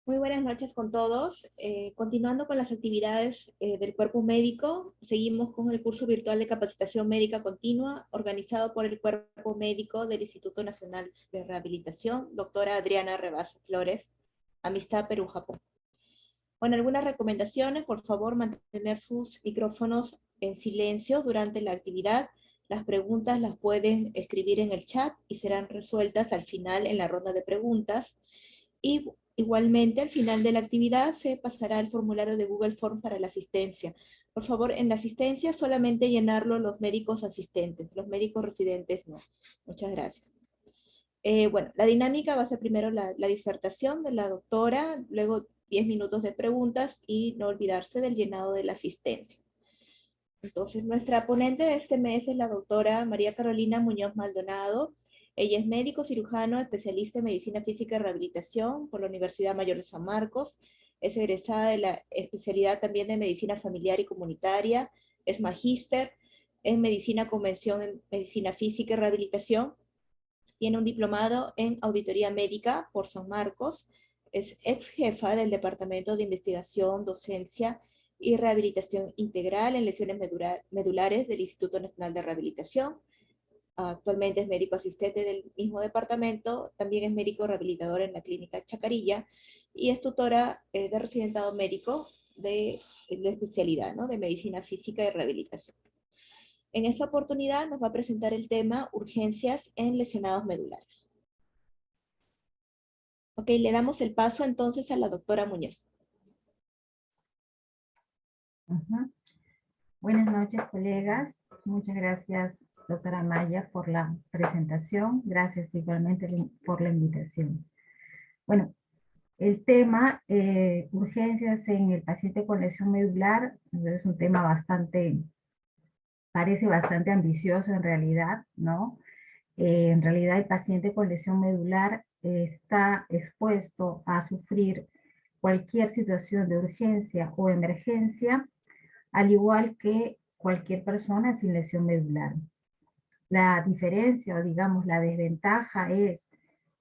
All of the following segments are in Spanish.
Muy buenas noches con todos. Continuando con las actividades del cuerpo médico, seguimos con el curso virtual de capacitación médica continua organizado por el cuerpo médico del Instituto Nacional de Rehabilitación, doctora Adriana Rebasa Flores, Amistad Perú-Japón. Bueno, algunas recomendaciones: por favor, mantener sus micrófonos en silencio durante la actividad. Las preguntas las pueden escribir en el chat y serán resueltas al final en la ronda de preguntas. Y igualmente, al final de la actividad se pasará el formulario de Google Form para la asistencia. Por favor, en la asistencia solamente llenarlo los médicos asistentes, los médicos residentes no. Muchas gracias. Bueno, la dinámica va a ser primero la disertación de la doctora, luego 10 minutos de preguntas y no olvidarse del llenado de la asistencia. Entonces, nuestra ponente de este mes es la doctora María Carolina Muñoz Maldonado. Ella es médico cirujano, especialista en medicina física y rehabilitación por la Universidad Mayor de San Marcos. Es egresada de la especialidad también de medicina familiar y comunitaria. Es magíster en medicina con mención en medicina física y rehabilitación. Tiene un diplomado en auditoría médica por San Marcos. Es ex jefa del Departamento de Investigación, Docencia y Rehabilitación Integral en lesiones medulares del Instituto Nacional de Rehabilitación. Actualmente es médico asistente del mismo departamento, también es médico rehabilitador en la clínica Chacarilla y es tutora de residentado médico de especialidad, ¿no?, de medicina física y rehabilitación. En esta oportunidad nos va a presentar el tema urgencias en lesionados medulares. Ok, le damos el paso entonces a la doctora Muñoz. Buenas noches, colegas. Muchas gracias, doctora Maya, por la presentación. Gracias igualmente por la invitación. Bueno, el tema urgencias en el paciente con lesión medular es un tema parece bastante ambicioso en realidad, ¿no? En realidad el paciente con lesión medular está expuesto a sufrir cualquier situación de urgencia o emergencia, al igual que cualquier persona sin lesión medular. La diferencia, o digamos la desventaja, es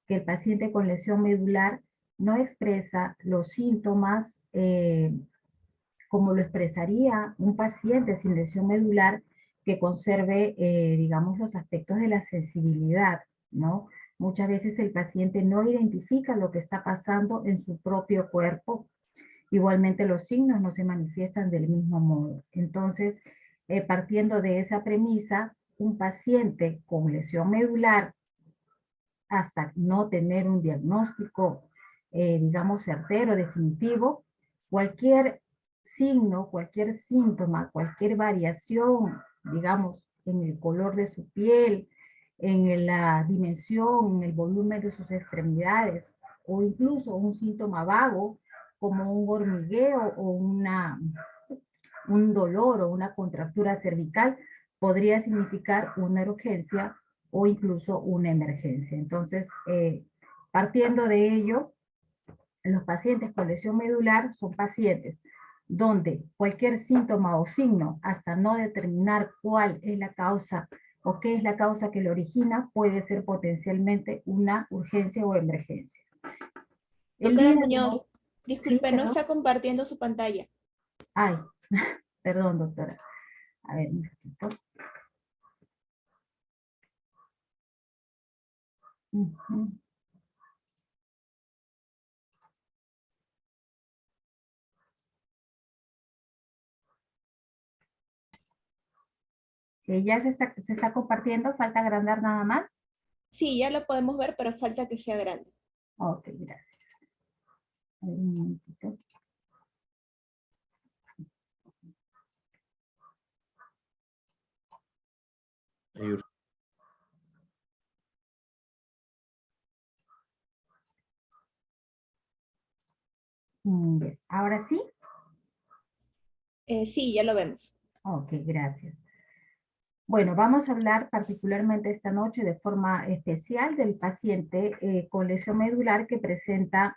que el paciente con lesión medular no expresa los síntomas como lo expresaría un paciente sin lesión medular que conserve, digamos, los aspectos de la sensibilidad, ¿no? Muchas veces el paciente no identifica lo que está pasando en su propio cuerpo. Igualmente los signos no se manifiestan del mismo modo. Entonces, partiendo de esa premisa, un paciente con lesión medular, hasta no tener un diagnóstico, digamos, certero, definitivo, cualquier signo, cualquier síntoma, cualquier variación, digamos, en el color de su piel, en la dimensión, en el volumen de sus extremidades, o incluso un síntoma vago, como un hormigueo o un dolor o una contractura cervical, podría significar una urgencia o incluso una emergencia. Entonces, partiendo de ello, los pacientes con lesión medular son pacientes donde cualquier síntoma o signo, hasta no determinar cuál es la causa o qué es la causa que lo origina, puede ser potencialmente una urgencia o emergencia. Doctora Muñoz, Sí, disculpe, no perdón. está compartiendo su pantalla. Ay, perdón, doctora. A ver, un poquito. Ya se está compartiendo, falta agrandar nada más. Sí, ya lo podemos ver, pero falta que sea grande. Ok, gracias. Un momentito. Bien. ¿Ahora sí? Sí, ya lo vemos. Ok, gracias. Bueno, vamos a hablar particularmente esta noche de forma especial del paciente con lesión medular que presenta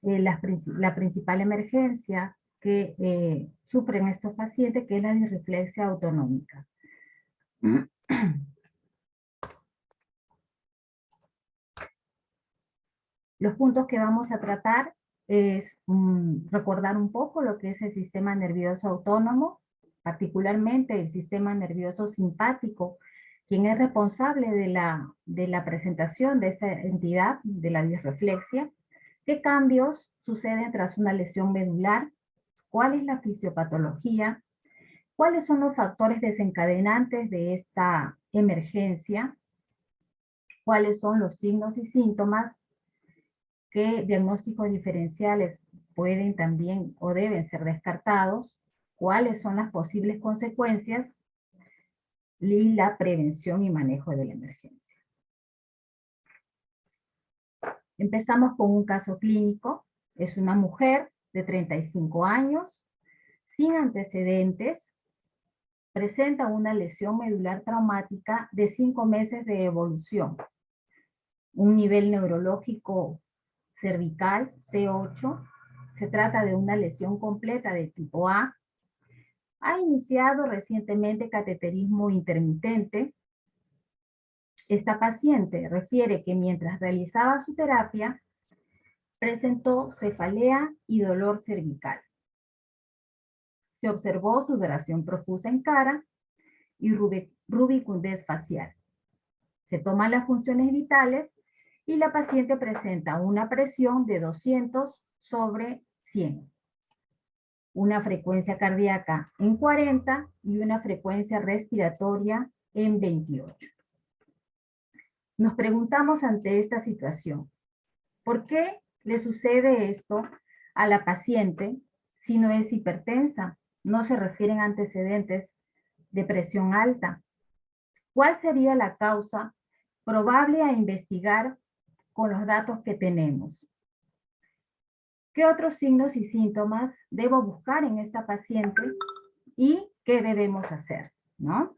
la principal emergencia que sufren estos pacientes, que es la disreflexia autonómica. Los puntos que vamos a tratar es recordar un poco lo que es el sistema nervioso autónomo, particularmente el sistema nervioso simpático, quien es responsable de la presentación de esta entidad, de la disreflexia. ¿Qué cambios suceden tras una lesión medular? ¿Cuál es la fisiopatología? ¿Cuáles son los factores desencadenantes de esta emergencia? ¿Cuáles son los signos y síntomas? ¿Qué diagnósticos diferenciales pueden también o deben ser descartados? ¿Cuáles son las posibles consecuencias? Y la prevención y manejo de la emergencia. Empezamos con un caso clínico. Es una mujer de 35 años, sin antecedentes, presenta una lesión medular traumática de 5 meses de evolución, un nivel neurológico cervical C8, se trata de una lesión completa de tipo A, ha iniciado recientemente cateterismo intermitente. Esta paciente refiere que mientras realizaba su terapia, presentó cefalea y dolor cervical. Se observó sudoración profusa en cara y rubicundez facial. Se toman las funciones vitales y la paciente presenta una presión de 200/100, una frecuencia cardíaca en 40 y una frecuencia respiratoria en 28. Nos preguntamos ante esta situación, ¿por qué le sucede esto a la paciente si no es hipertensa? No se refieren a antecedentes de presión alta. ¿Cuál sería la causa probable a investigar con los datos que tenemos? ¿Qué otros signos y síntomas debo buscar en esta paciente y qué debemos hacer, ¿no?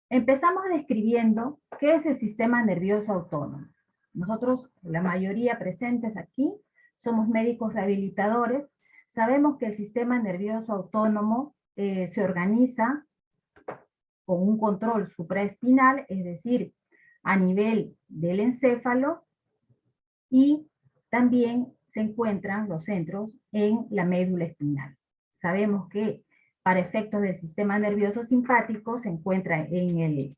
Empezamos describiendo qué es el sistema nervioso autónomo. Nosotros, la mayoría presentes aquí, somos médicos rehabilitadores. Sabemos que el sistema nervioso autónomo se organiza con un control supraespinal, es decir, a nivel del encéfalo, y también se encuentran los centros en la médula espinal. Sabemos que para efectos del sistema nervioso simpático se encuentra en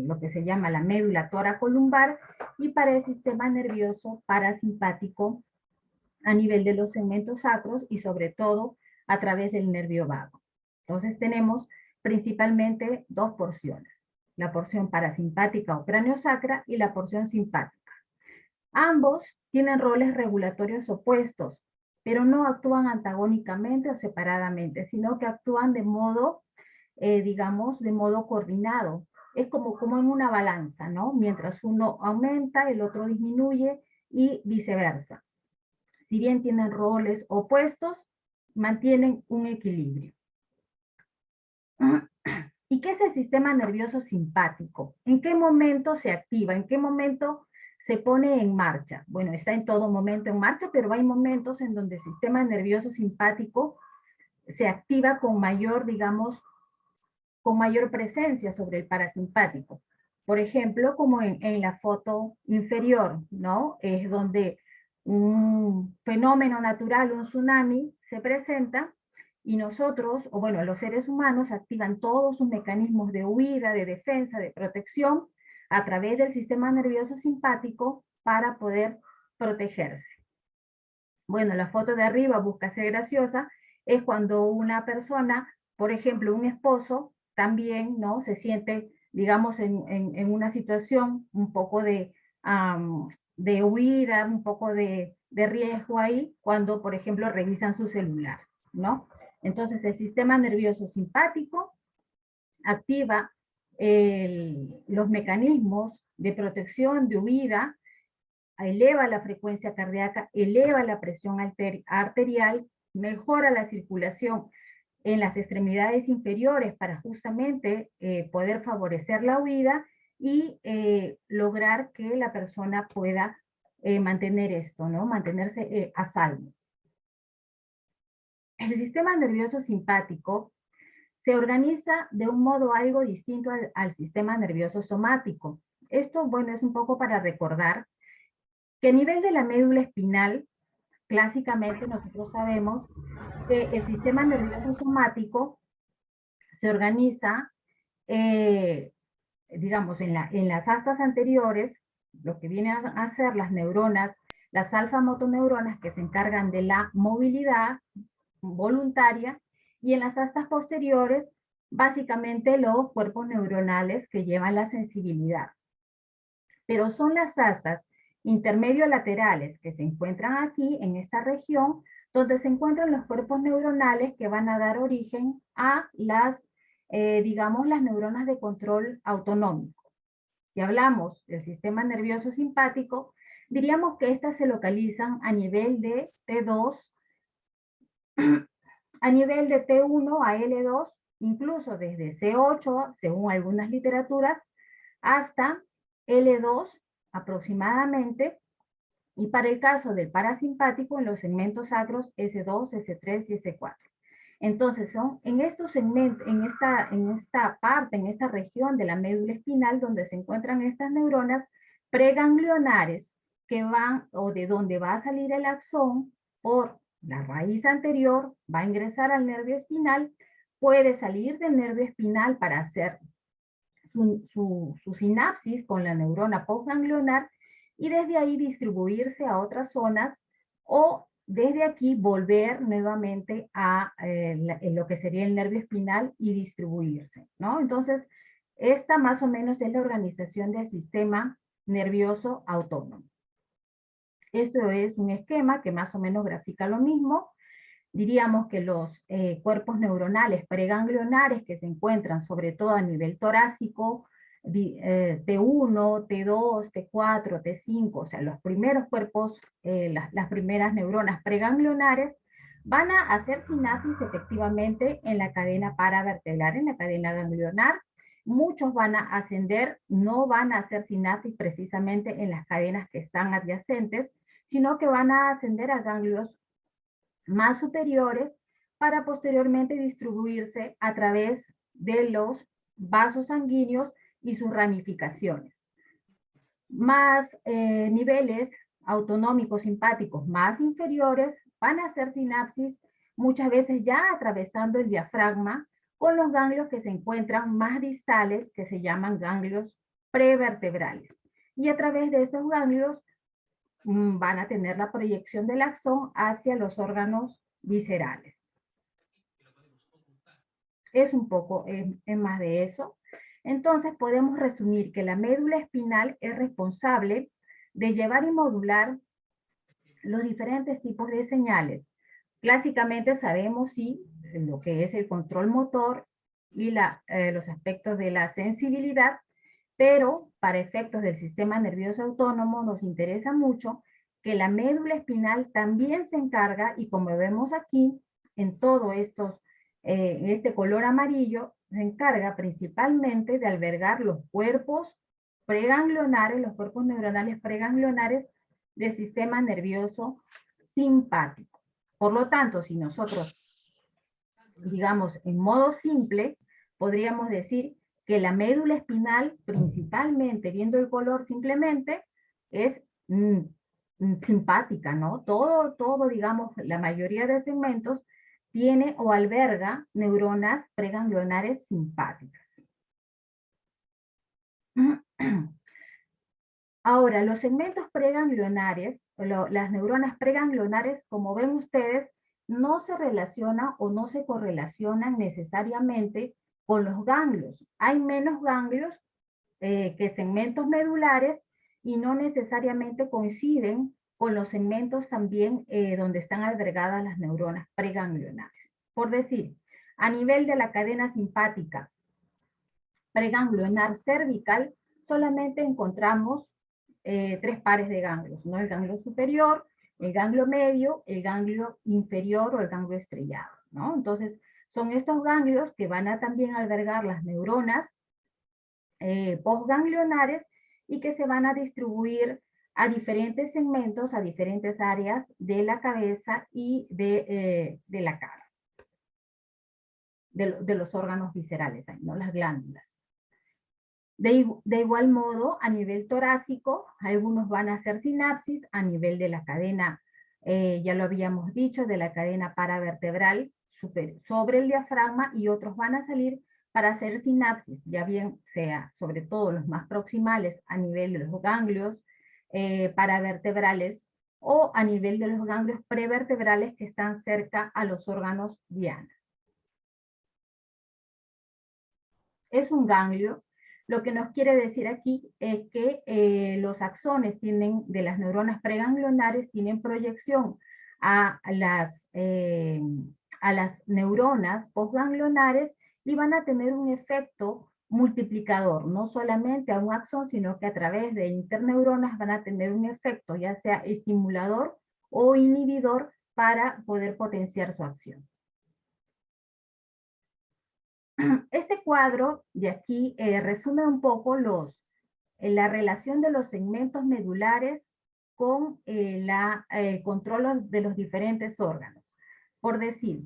lo que se llama la médula toracolumbar, y para el sistema nervioso parasimpático a nivel de los segmentos sacros y sobre todo a través del nervio vago. Entonces tenemos principalmente dos porciones, la porción parasimpática o craneosacra y la porción simpática. Ambos tienen roles regulatorios opuestos, pero no actúan antagónicamente o separadamente, sino que actúan de modo, digamos, de modo coordinado. Es como en una balanza, ¿no? Mientras uno aumenta, el otro disminuye y viceversa. Si bien tienen roles opuestos, mantienen un equilibrio. ¿Y qué es el sistema nervioso simpático? ¿En qué momento se activa? ¿En qué momento se pone en marcha? Bueno, está en todo momento en marcha, pero hay momentos en donde el sistema nervioso simpático se activa con mayor, digamos, con mayor presencia sobre el parasimpático. Por ejemplo, como en la foto inferior, ¿no? Es donde un fenómeno natural, un tsunami, se presenta y nosotros, o bueno, los seres humanos activan todos sus mecanismos de huida, de defensa, de protección a través del sistema nervioso simpático para poder protegerse. Bueno, la foto de arriba busca ser graciosa, es cuando una persona, por ejemplo, un esposo, también, ¿no? Se siente, digamos, en una situación un poco de huida, un poco de riesgo ahí, cuando, por ejemplo, revisan su celular, ¿no? Entonces, el sistema nervioso simpático activa los mecanismos de protección, de huida, eleva la frecuencia cardíaca, eleva la presión arterial, mejora la circulación en las extremidades inferiores para justamente poder favorecer la huida y lograr que la persona pueda mantener esto, ¿no? Mantenerse a salvo. El sistema nervioso simpático se organiza de un modo algo distinto al sistema nervioso somático. Esto, bueno, es un poco para recordar Que a nivel de la médula espinal, clásicamente nosotros sabemos que el sistema nervioso somático se organiza, digamos, en las astas anteriores, lo que vienen a ser las neuronas, las alfa-motoneuronas que se encargan de la movilidad voluntaria, y en las astas posteriores, básicamente los cuerpos neuronales que llevan la sensibilidad. Pero son las astas intermedio-laterales que se encuentran aquí, en esta región, donde se encuentran los cuerpos neuronales que van a dar origen a las, digamos, las neuronas de control autonómico. Si hablamos del sistema nervioso simpático, diríamos que estas se localizan a nivel de T2, a nivel de T1 a L2, incluso desde C8, según algunas literaturas, hasta L2 aproximadamente, y para el caso del parasimpático en los segmentos sacros S2, S3 y S4. Entonces son en estos segmentos, en esta parte, en esta región de la médula espinal donde se encuentran estas neuronas preganglionares que van, o de donde va a salir el axón por la raíz anterior, va a ingresar al nervio espinal, puede salir del nervio espinal para hacer su sinapsis con la neurona postganglionar y desde ahí distribuirse a otras zonas, o desde aquí volver nuevamente a lo que sería el nervio espinal y distribuirse, ¿no? Entonces, esta más o menos es la organización del sistema nervioso autónomo. Esto es un esquema que más o menos grafica lo mismo. Diríamos que los cuerpos neuronales preganglionares que se encuentran sobre todo a nivel torácico, T1, T2, T4, T5, o sea, los primeros cuerpos, las primeras neuronas preganglionares, van a hacer sinapsis efectivamente en la cadena paravertebral, en la cadena ganglionar. Muchos van a ascender, no van a hacer sinapsis precisamente en las cadenas que están adyacentes, sino que van a ascender a ganglios más superiores para posteriormente distribuirse a través de los vasos sanguíneos y sus ramificaciones. Más niveles autonómicos simpáticos más inferiores van a hacer sinapsis muchas veces ya atravesando el diafragma con los ganglios que se encuentran más distales, que se llaman ganglios prevertebrales. Y a través de estos ganglios van a tener la proyección del axón hacia los órganos viscerales. Es un poco más de eso. Entonces podemos resumir que la médula espinal es responsable de llevar y modular los diferentes tipos de señales. Clásicamente sabemos sí lo que es el control motor y los aspectos de la sensibilidad, pero para efectos del sistema nervioso autónomo nos interesa mucho que la médula espinal también se encarga, y como vemos aquí, en todo en este color amarillo, se encarga principalmente de albergar los cuerpos preganglionares, los cuerpos neuronales preganglionares del sistema nervioso simpático. Por lo tanto, si nosotros, digamos, en modo simple, podríamos decir que la médula espinal, principalmente, viendo el color simplemente, es simpática, ¿no? Todo, digamos, la mayoría de segmentos tiene o alberga neuronas preganglionares simpáticas. Ahora, los segmentos preganglionares, las neuronas preganglionares, como ven ustedes, no se relacionan o no se correlacionan necesariamente con los ganglios. Hay menos ganglios que segmentos medulares y no necesariamente coinciden con los segmentos también donde están albergadas las neuronas preganglionares. Por decir, a nivel de la cadena simpática preganglionar cervical, solamente encontramos 3 pares de ganglios, ¿no? El ganglio superior, el ganglio medio, el ganglio inferior o el ganglio estrellado, ¿no? Entonces, son estos ganglios que van a también albergar las neuronas postganglionares y que se van a distribuir a diferentes segmentos, a diferentes áreas de la cabeza y de la cara, de los órganos viscerales, ¿no? Las glándulas. De igual modo, a nivel torácico, algunos van a hacer sinapsis a nivel de la cadena, ya lo habíamos dicho, de la cadena paravertebral sobre el diafragma, y otros van a salir para hacer sinapsis, ya bien sea sobre todo los más proximales a nivel de los ganglios paravertebrales o a nivel de los ganglios prevertebrales que están cerca a los órganos diana. Es un ganglio. Lo que nos quiere decir aquí es que los axones de las neuronas preganglionares tienen proyección a las neuronas postganglionares y van a tener un efecto multiplicador, no solamente a un axón, sino que a través de interneuronas van a tener un efecto, ya sea estimulador o inhibidor, para poder potenciar su acción. Este cuadro de aquí resume un poco la relación de los segmentos medulares con el control de los diferentes órganos. Por decir,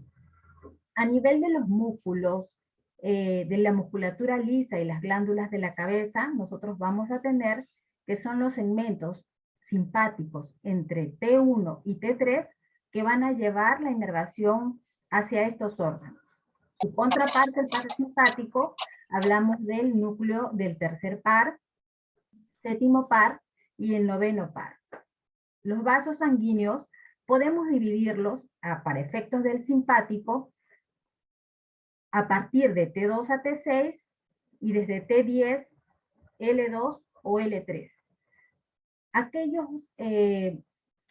a nivel de los músculos, de la musculatura lisa y las glándulas de la cabeza, nosotros vamos a tener que son los segmentos simpáticos entre T1 y T3 que van a llevar la inervación hacia estos órganos. Su contraparte, el parasimpático, hablamos del núcleo del tercer par, séptimo par y el noveno par. Los vasos sanguíneos podemos dividirlos para efectos del simpático a partir de T2 a T6 y desde T10, L2 o L3. Aquellos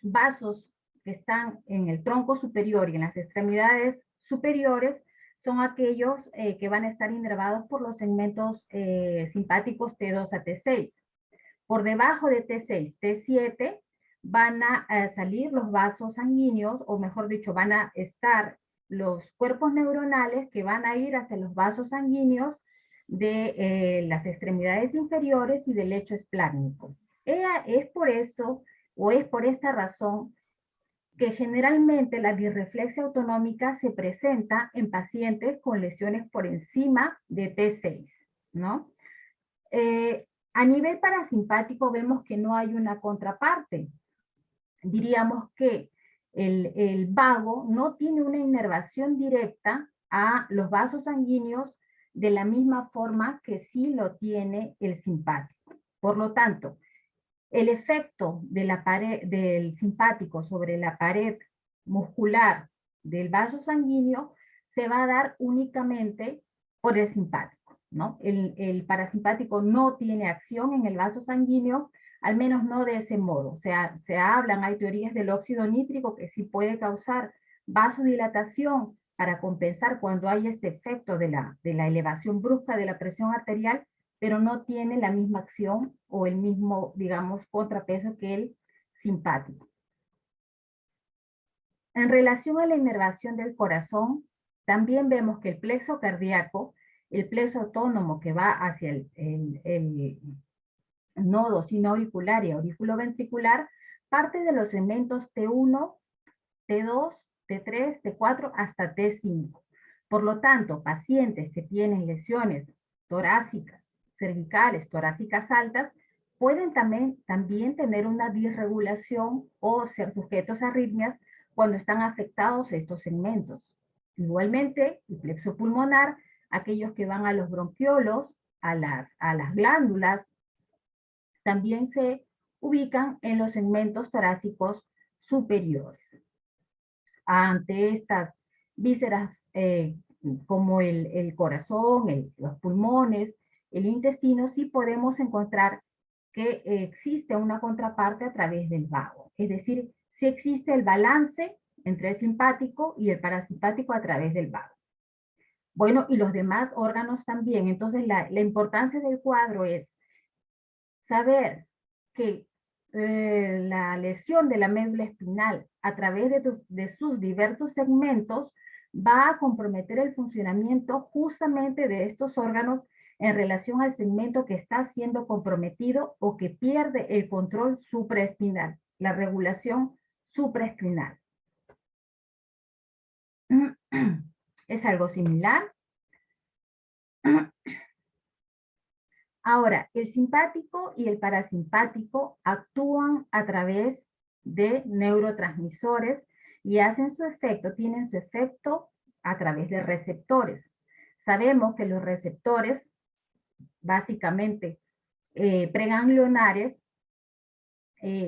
vasos que están en el tronco superior y en las extremidades superiores son aquellos que van a estar inervados por los segmentos simpáticos T2 a T6. Por debajo de T6, T7 van a salir los vasos sanguíneos, o mejor dicho, van a estar los cuerpos neuronales que van a ir hacia los vasos sanguíneos de las extremidades inferiores y del lecho esplácnico. Es por eso, o es por esta razón, que generalmente la disreflexia autonómica se presenta en pacientes con lesiones por encima de T6, ¿no? A nivel parasimpático vemos que no hay una contraparte. Diríamos que el vago no tiene una inervación directa a los vasos sanguíneos de la misma forma que sí lo tiene el simpático. Por lo tanto, el efecto de la pared, del simpático sobre la pared muscular del vaso sanguíneo se va a dar únicamente por el simpático, ¿no? El parasimpático no tiene acción en el vaso sanguíneo, al menos no de ese modo. O sea, hay teorías del óxido nítrico que sí puede causar vasodilatación para compensar cuando hay este efecto de la elevación brusca de la presión arterial, pero no tiene la misma acción o el mismo, digamos, contrapeso que el simpático. En relación a la inervación del corazón, también vemos que el plexo cardíaco, el plexo autónomo que va hacia el nodo sinoauricular y auriculoventricular, parte de los segmentos T1, T2, T3, T4 hasta T5. Por lo tanto, pacientes que tienen lesiones torácicas, cervicales, torácicas altas, pueden también tener una disregulación o ser sujetos a arritmias cuando están afectados estos segmentos. Igualmente, el plexo pulmonar, aquellos que van a los bronquiolos, a las glándulas, también se ubican en los segmentos torácicos superiores. Ante estas vísceras como el corazón, los pulmones, el intestino, sí podemos encontrar que existe una contraparte a través del vago. Es decir, sí existe el balance entre el simpático y el parasimpático a través del vago. Bueno, y los demás órganos también. Entonces, la importancia del cuadro es saber que la lesión de la médula espinal a través de sus diversos segmentos va a comprometer el funcionamiento justamente de estos órganos en relación al segmento que está siendo comprometido o que pierde el control supraespinal, la regulación supraespinal. Es algo similar. Ahora, el simpático y el parasimpático actúan a través de neurotransmisores y tienen su efecto a través de receptores. Sabemos que los receptores, básicamente preganglionares,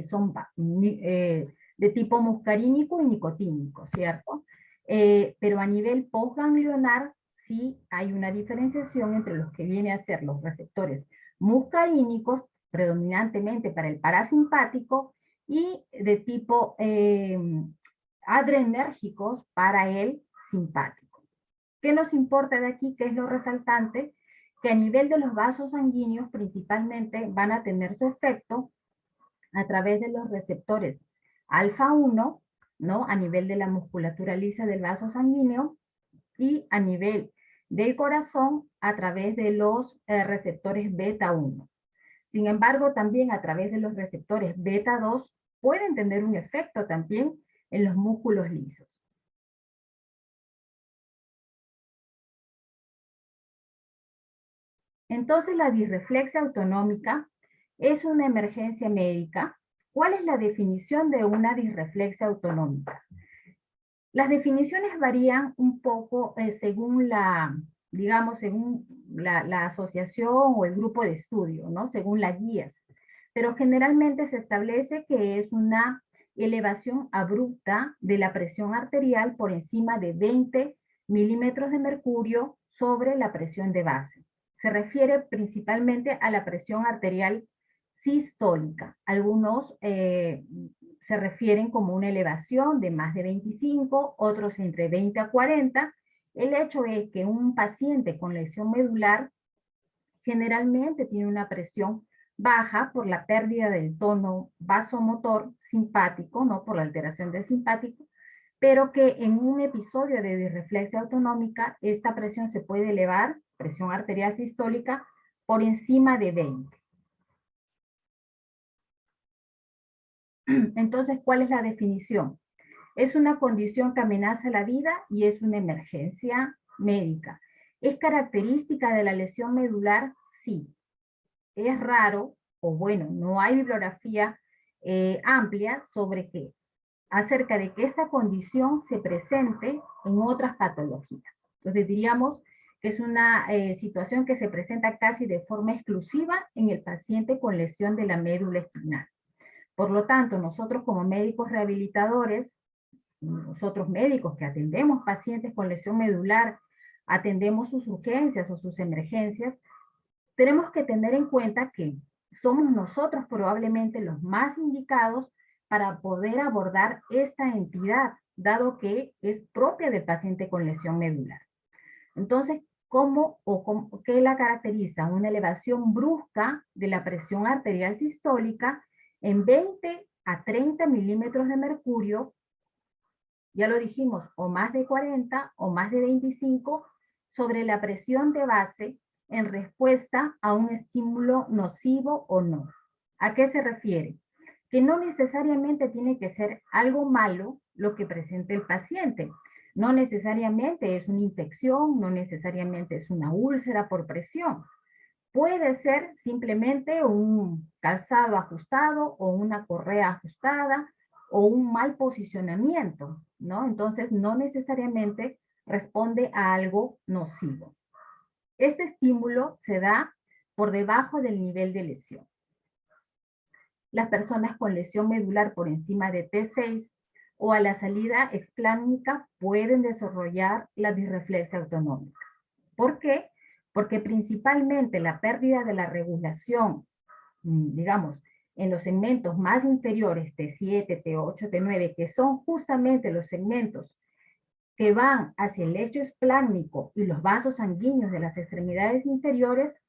son de tipo muscarínico y nicotínico, ¿cierto? Pero a nivel postganglionar sí hay una diferenciación entre los que vienen a ser los receptores muscarínicos, predominantemente para el parasimpático, y de tipo adrenérgicos para el simpático. ¿Qué nos importa de aquí? ¿Qué es lo resaltante? Que a nivel de los vasos sanguíneos principalmente van a tener su efecto a través de los receptores alfa 1, ¿no? A nivel de la musculatura lisa del vaso sanguíneo, y a nivel del corazón a través de los receptores beta 1. Sin embargo, también a través de los receptores beta 2 pueden tener un efecto también en los músculos lisos. Entonces, la disreflexia autonómica es una emergencia médica. ¿Cuál es la definición de una disreflexia autonómica? Las definiciones varían un poco según según la asociación o el grupo de estudio, ¿no? Según las guías. Pero generalmente se establece que es una elevación abrupta de la presión arterial por encima de 20 milímetros de mercurio sobre la presión de base. Se refiere principalmente a la presión arterial sistólica. Algunos se refieren como una elevación de más de 25, otros entre 20 a 40. El hecho es que un paciente con lesión medular generalmente tiene una presión baja por la pérdida del tono vasomotor simpático, no por la alteración del simpático, pero que en un episodio de disreflexia autonómica esta presión se puede elevar, presión arterial sistólica, por encima de 20. Entonces, ¿cuál es la definición? Es una condición que amenaza la vida y es una emergencia médica. ¿Es característica de la lesión medular? Sí. Es raro, o bueno, no hay bibliografía amplia sobre qué, acerca de que esta condición se presente en otras patologías. Entonces diríamos que es una situación que se presenta casi de forma exclusiva en el paciente con lesión de la médula espinal. Por lo tanto, nosotros como médicos rehabilitadores, nosotros médicos que atendemos pacientes con lesión medular, atendemos sus urgencias o sus emergencias, tenemos que tener en cuenta que somos nosotros probablemente los más indicados para poder abordar esta entidad, dado que es propia del paciente con lesión medular. Entonces, ¿qué la caracteriza? Una elevación brusca de la presión arterial sistólica en 20 a 30 milímetros de mercurio, ya lo dijimos, o más de 40 o más de 25 sobre la presión de base en respuesta a un estímulo nocivo o no. ¿A qué se refiere? Que no necesariamente tiene que ser algo malo lo que presente el paciente. No necesariamente es una infección, no necesariamente es una úlcera por presión. Puede ser simplemente un calzado ajustado o una correa ajustada o un mal posicionamiento, ¿no? Entonces no necesariamente responde a algo nocivo. Este estímulo se da por debajo del nivel de lesión. Las personas con lesión medular por encima de T6 o a la salida explánica pueden desarrollar la disreflexia autonómica. ¿Por qué? Porque principalmente la pérdida de la regulación, digamos, en los segmentos más inferiores, T7, T8, T9, que son justamente los segmentos que van hacia el lecho esplácnico y los vasos sanguíneos de las extremidades inferiores,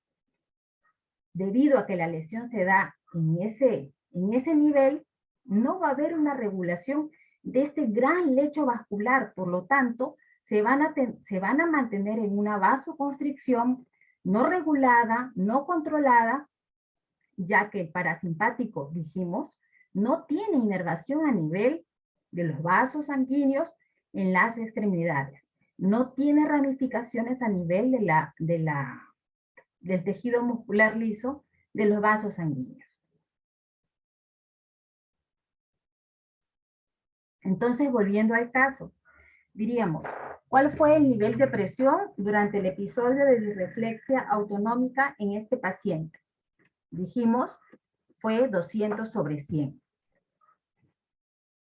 debido a que la lesión se da en ese nivel, no va a haber una regulación de este gran lecho vascular. Por lo tanto, se van a mantener en una vasoconstricción no regulada, no controlada, ya que el parasimpático, dijimos, no tiene inervación a nivel de los vasos sanguíneos en las extremidades. No tiene ramificaciones a nivel del tejido muscular liso de los vasos sanguíneos. Entonces, volviendo al caso, diríamos, ¿cuál fue el nivel de presión durante el episodio de disreflexia autonómica en este paciente? Dijimos, fue 200/100.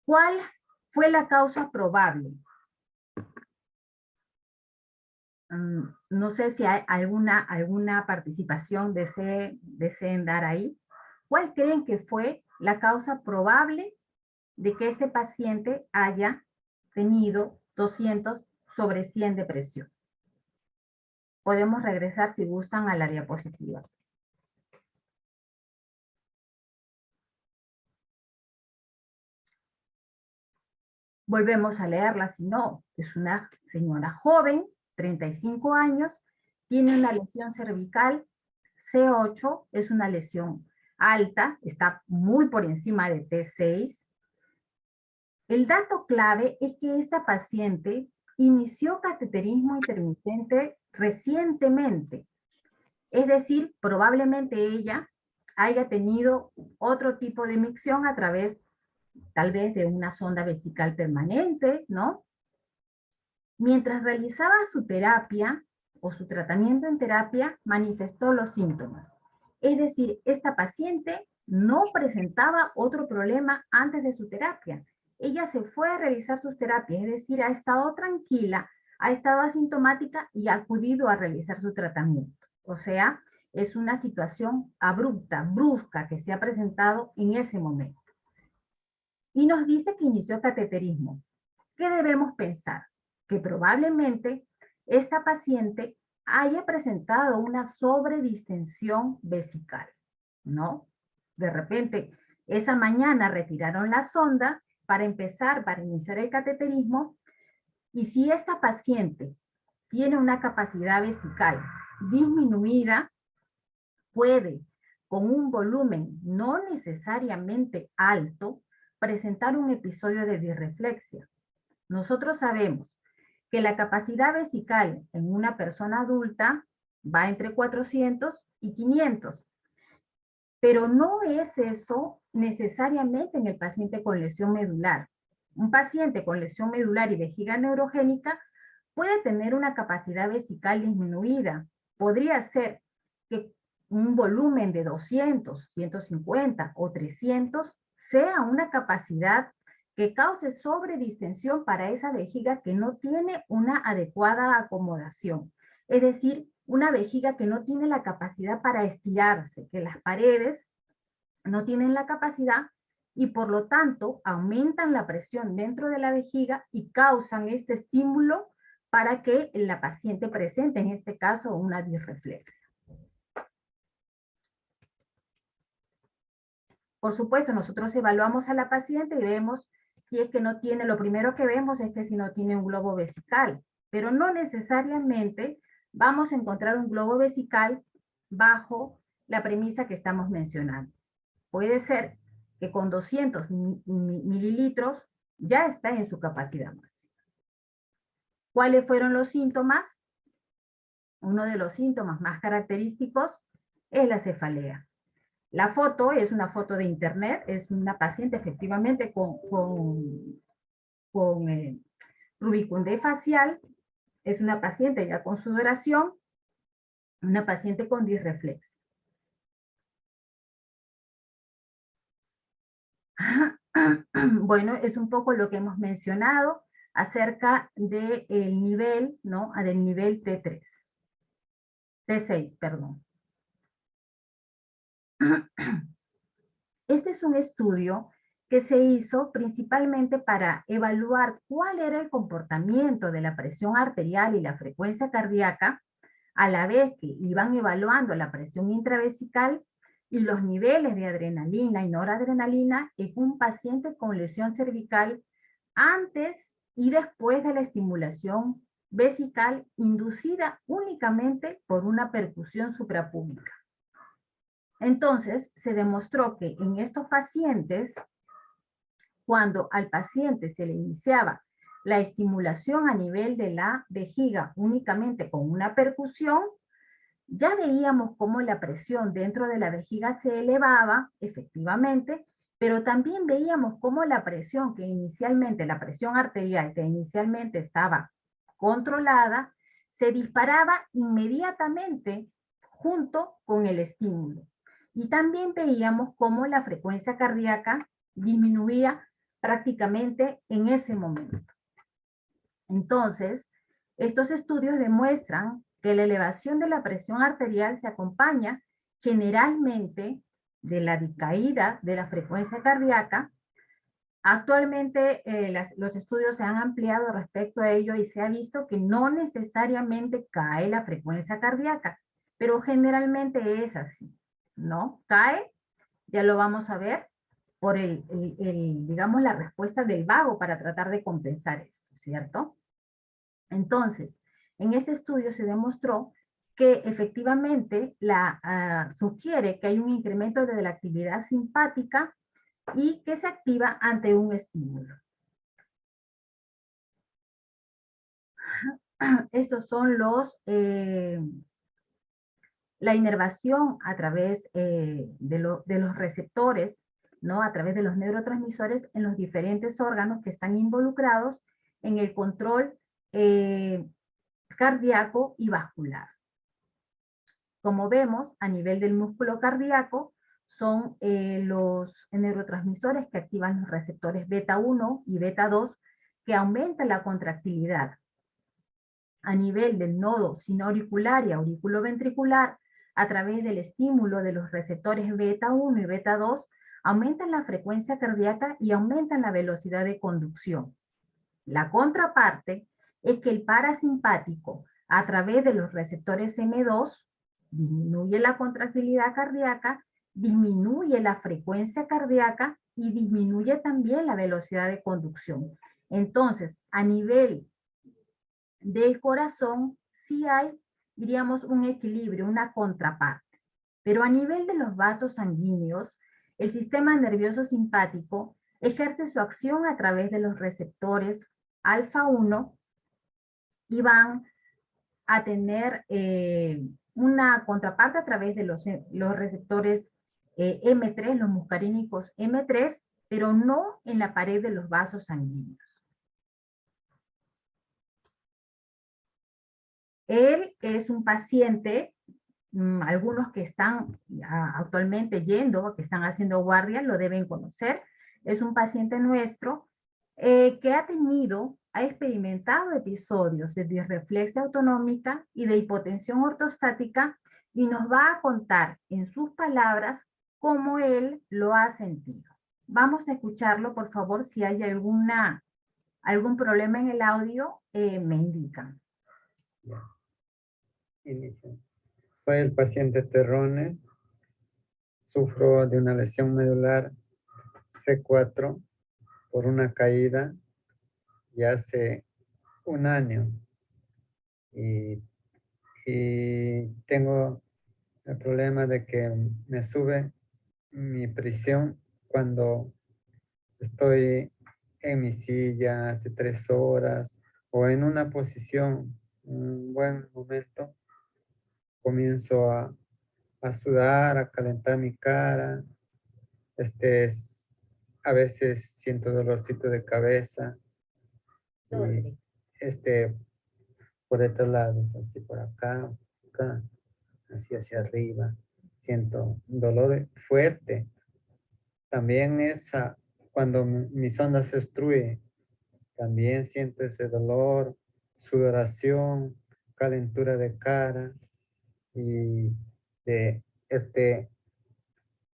¿Cuál fue la causa probable? No sé si hay alguna participación deseen dar ahí. ¿Cuál creen que fue la causa probable de que este paciente haya tenido 200/100 de presión? Podemos regresar si gustan a la diapositiva. Volvemos a leerla, si no, es una señora joven, 35 años, tiene una lesión cervical C8, es una lesión alta, está muy por encima de T6. El dato clave es que esta paciente inició cateterismo intermitente recientemente, es decir, probablemente ella haya tenido otro tipo de micción a través tal vez de una sonda vesical permanente, ¿no? Mientras realizaba su terapia o su tratamiento en terapia, manifestó los síntomas. Es decir, esta paciente no presentaba otro problema antes de su terapia. Ella se fue a realizar sus terapias, es decir, ha estado tranquila, ha estado asintomática y ha acudido a realizar su tratamiento. O sea, es una situación abrupta, brusca, que se ha presentado en ese momento. Y nos dice que inició cateterismo. ¿Qué debemos pensar? Que probablemente esta paciente haya presentado una sobredistensión vesical, ¿no? De repente, esa mañana retiraron la sonda para iniciar el cateterismo, y si esta paciente tiene una capacidad vesical disminuida, puede, con un volumen no necesariamente alto, presentar un episodio de disreflexia. Nosotros sabemos que la capacidad vesical en una persona adulta va entre 400 y 500, pero no es eso necesariamente en el paciente con lesión medular. Un paciente con lesión medular y vejiga neurogénica puede tener una capacidad vesical disminuida. Podría ser que un volumen de 200, 150 o 300 sea una capacidad que cause sobredistensión para esa vejiga que no tiene una adecuada acomodación. Es decir, una vejiga que no tiene la capacidad para estirarse, que las paredes no tienen la capacidad y por lo tanto aumentan la presión dentro de la vejiga y causan este estímulo para que la paciente presente, en este caso, una disreflexia. Por supuesto, nosotros evaluamos a la paciente y vemos si es que no tiene, lo primero que vemos es que si no tiene un globo vesical, pero no necesariamente vamos a encontrar un globo vesical bajo la premisa que estamos mencionando. Puede ser que con 200 mililitros ya está en su capacidad máxima. ¿Cuáles fueron los síntomas? Uno de los síntomas más característicos es la cefalea. La foto es una foto de internet, es una paciente efectivamente con rubicundez facial, es una paciente ya con sudoración, una paciente con disreflexia. Bueno, es un poco lo que hemos mencionado acerca del nivel, ¿no? Del nivel T3. T6, perdón. Este es un estudio que se hizo principalmente para evaluar cuál era el comportamiento de la presión arterial y la frecuencia cardíaca, a la vez que iban evaluando la presión intravesical y los niveles de adrenalina y noradrenalina en un paciente con lesión cervical antes y después de la estimulación vesical inducida únicamente por una percusión suprapúbica. Entonces, se demostró que en estos pacientes, cuando al paciente se le iniciaba la estimulación a nivel de la vejiga únicamente con una percusión, Ya veíamos cómo la presión dentro de la vejiga se elevaba, efectivamente, pero también veíamos cómo la presión la presión arterial que inicialmente estaba controlada, se disparaba inmediatamente junto con el estímulo. Y también veíamos cómo la frecuencia cardíaca disminuía prácticamente en ese momento. Entonces, estos estudios demuestran que la elevación de la presión arterial se acompaña generalmente de la caída de la frecuencia cardíaca. Actualmente los estudios se han ampliado respecto a ello y se ha visto que no necesariamente cae la frecuencia cardíaca, pero generalmente es así, ¿no? Cae, ya lo vamos a ver, por digamos, la respuesta del vago para tratar de compensar esto, ¿cierto? Entonces, en este estudio se demostró que efectivamente sugiere que hay un incremento de la actividad simpática y que se activa ante un estímulo. Estos son la inervación a través de los receptores, ¿no? A través de los neurotransmisores en los diferentes órganos que están involucrados en el control cardíaco y vascular. Como vemos, a nivel del músculo cardíaco, son los neurotransmisores que activan los receptores beta 1 y beta 2 que aumentan la contractilidad. A nivel del nodo sinoauricular y auriculoventricular, a través del estímulo de los receptores beta 1 y beta 2, aumentan la frecuencia cardíaca y aumentan la velocidad de conducción. La contraparte es que el parasimpático, a través de los receptores M2, disminuye la contractilidad cardíaca, disminuye la frecuencia cardíaca y disminuye también la velocidad de conducción. Entonces, a nivel del corazón, sí hay, diríamos, un equilibrio, una contraparte. Pero a nivel de los vasos sanguíneos, el sistema nervioso simpático ejerce su acción a través de los receptores alfa 1 y van a tener una contraparte a través de los receptores M3, los muscarínicos M3, pero no en la pared de los vasos sanguíneos. Él es un paciente, algunos que están actualmente yendo, que están haciendo guardia, lo deben conocer. Es un paciente nuestro que ha experimentado episodios de disreflexia autonómica y de hipotensión ortostática y nos va a contar en sus palabras cómo él lo ha sentido. Vamos a escucharlo, por favor. Si hay algún problema en el audio, me indican. Inicio. Soy el paciente Terrones. Sufro de una lesión medular C4 por una caída ya hace un año. Y tengo el problema de que me sube mi presión cuando estoy en mi silla hace 3 horas o en una posición, un buen momento, comienzo a sudar, a calentar mi cara. A veces siento dolorcito de cabeza. Y por estos lados, así por acá, así hacia arriba. Siento un dolor fuerte. También cuando mi zona se obstruye, también siento ese dolor, sudoración, calentura de cara y de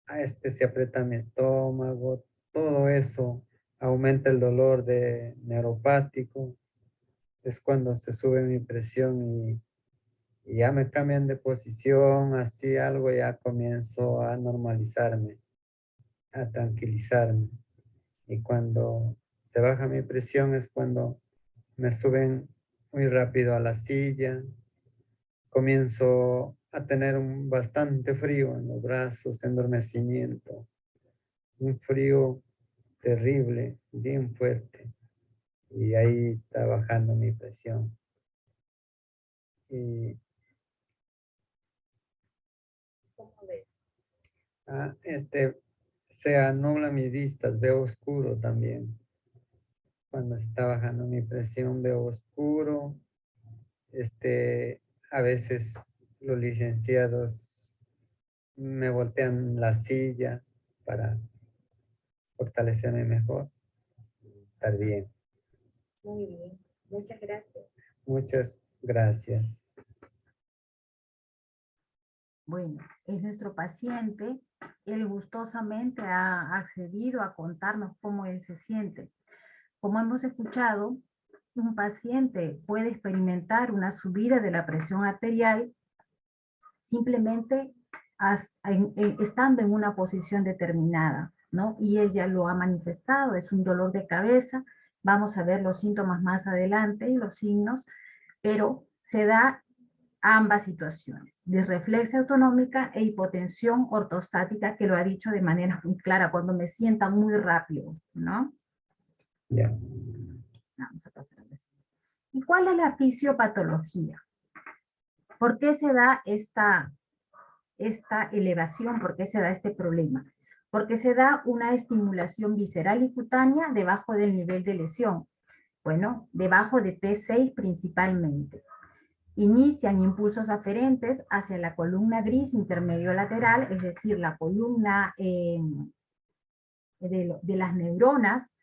se aprieta mi estómago, todo eso aumenta el dolor de neuropático. Es cuando se sube mi presión y ya me cambian de posición, así algo, ya comienzo a normalizarme, a tranquilizarme. Y cuando se baja mi presión es cuando me suben muy rápido a la silla, comienzo a tener bastante frío en los brazos, endormecimiento, un frío terrible, bien fuerte. Y ahí está bajando mi presión. Y Se anulan mis vistas, veo oscuro también. Cuando está bajando mi presión veo oscuro. A veces los licenciados me voltean la silla para fortalecerme mejor, estar bien. Muy bien, muchas gracias. Muchas gracias. Bueno, es nuestro paciente. Él gustosamente ha accedido a contarnos cómo él se siente. Como hemos escuchado, un paciente puede experimentar una subida de la presión arterial simplemente estando en una posición determinada, ¿no? Y ella lo ha manifestado, es un dolor de cabeza. Vamos a ver los síntomas más adelante y los signos, pero se da ambas situaciones, disreflexia autonómica e hipotensión ortostática, que lo ha dicho de manera muy clara, cuando me sienta muy rápido, ¿no? Ya. Vamos a pasar a la siguiente. ¿Y cuál es la fisiopatología? ¿Por qué se da esta elevación? ¿Por qué se da este problema? Porque se da una estimulación visceral y cutánea debajo del nivel de lesión. Bueno, debajo de T6 principalmente. Inician impulsos aferentes hacia la columna gris intermedio lateral, es decir, la columna de las neuronas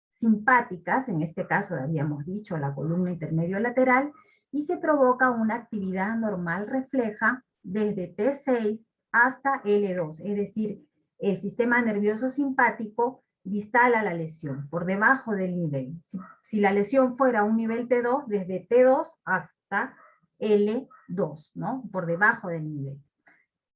simpáticas, en este caso habíamos dicho la columna intermedio lateral, y se provoca una actividad normal refleja desde T6 hasta L2, es decir, el sistema nervioso simpático distal a la lesión, por debajo del nivel. Si la lesión fuera un nivel T2, desde T2 hasta L2, ¿no? Por debajo del nivel.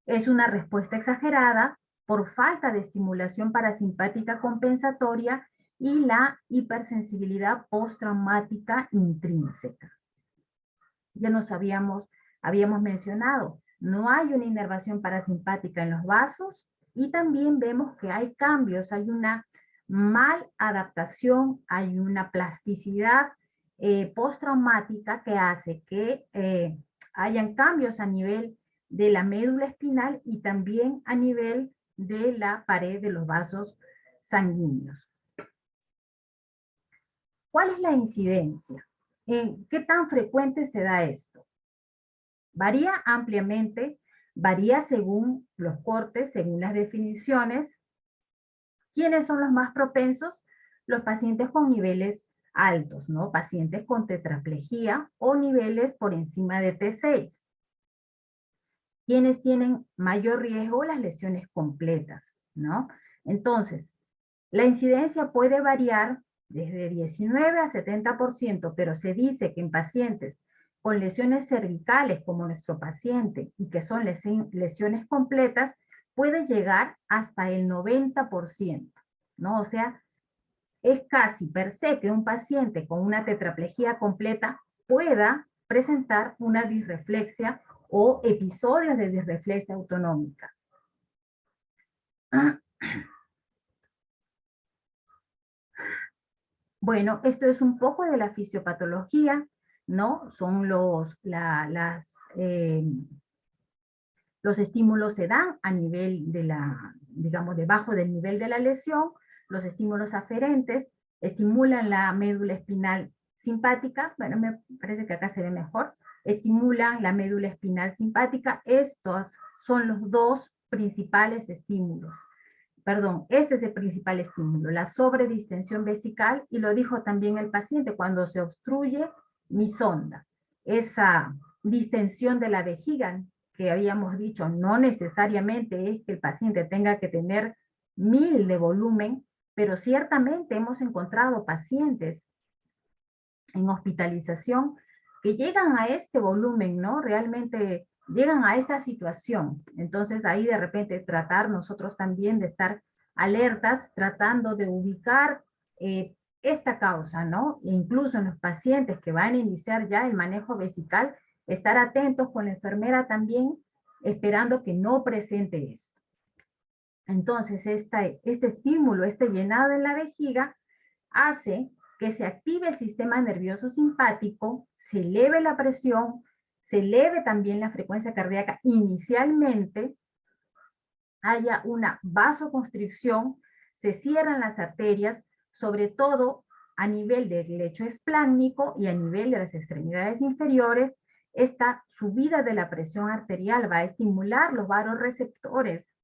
Es una respuesta exagerada por falta de estimulación parasimpática compensatoria y la hipersensibilidad postraumática intrínseca. Ya nos habíamos mencionado, no hay una inervación parasimpática en los vasos y también vemos que hay cambios, hay una mal adaptación, hay una plasticidad postraumática que hace que hayan cambios a nivel de la médula espinal y también a nivel de la pared de los vasos sanguíneos. ¿Cuál es la incidencia? ¿Qué tan frecuente se da esto? Varía ampliamente, varía según los cortes, según las definiciones. ¿Quiénes son los más propensos? Los pacientes con niveles altos, ¿no? Pacientes con tetraplegia o niveles por encima de T6. ¿Quiénes tienen mayor riesgo? Las lesiones completas, ¿no? Entonces, la incidencia puede variar desde 19 a 70%, pero se dice que en pacientes con lesiones cervicales como nuestro paciente y que son lesiones completas, puede llegar hasta el 90%, ¿no? O sea, es casi per se que un paciente con una tetraplegia completa pueda presentar una disreflexia o episodios de disreflexia autonómica. Bueno, esto es un poco de la fisiopatología, ¿no? Son los estímulos se dan a nivel de digamos, debajo del nivel de la lesión. Los estímulos aferentes estimulan la médula espinal simpática. Bueno, me parece que acá se ve mejor. Estimulan la médula espinal simpática. Estos son los dos principales estímulos. Perdón, este es el principal estímulo, la sobredistensión vesical, y lo dijo también el paciente, cuando se obstruye mi sonda. Esa distensión de la vejiga, que habíamos dicho, no necesariamente es que el paciente tenga que tener 1000 de volumen, pero ciertamente hemos encontrado pacientes en hospitalización que llegan a este volumen, ¿no? Realmente llegan a esta situación. Entonces ahí de repente tratar nosotros también de estar alertas, tratando de ubicar esta causa, ¿no? E incluso en los pacientes que van a iniciar ya el manejo vesical, estar atentos con la enfermera también, esperando que no presente esto. Entonces este estímulo, este llenado en la vejiga, hace que se active el sistema nervioso simpático, se eleve la presión, se eleve también la frecuencia cardíaca inicialmente, haya una vasoconstricción, se cierran las arterias, sobre todo a nivel del lecho espláncnico y a nivel de las extremidades inferiores. Esta subida de la presión arterial va a estimular los vasoreceptores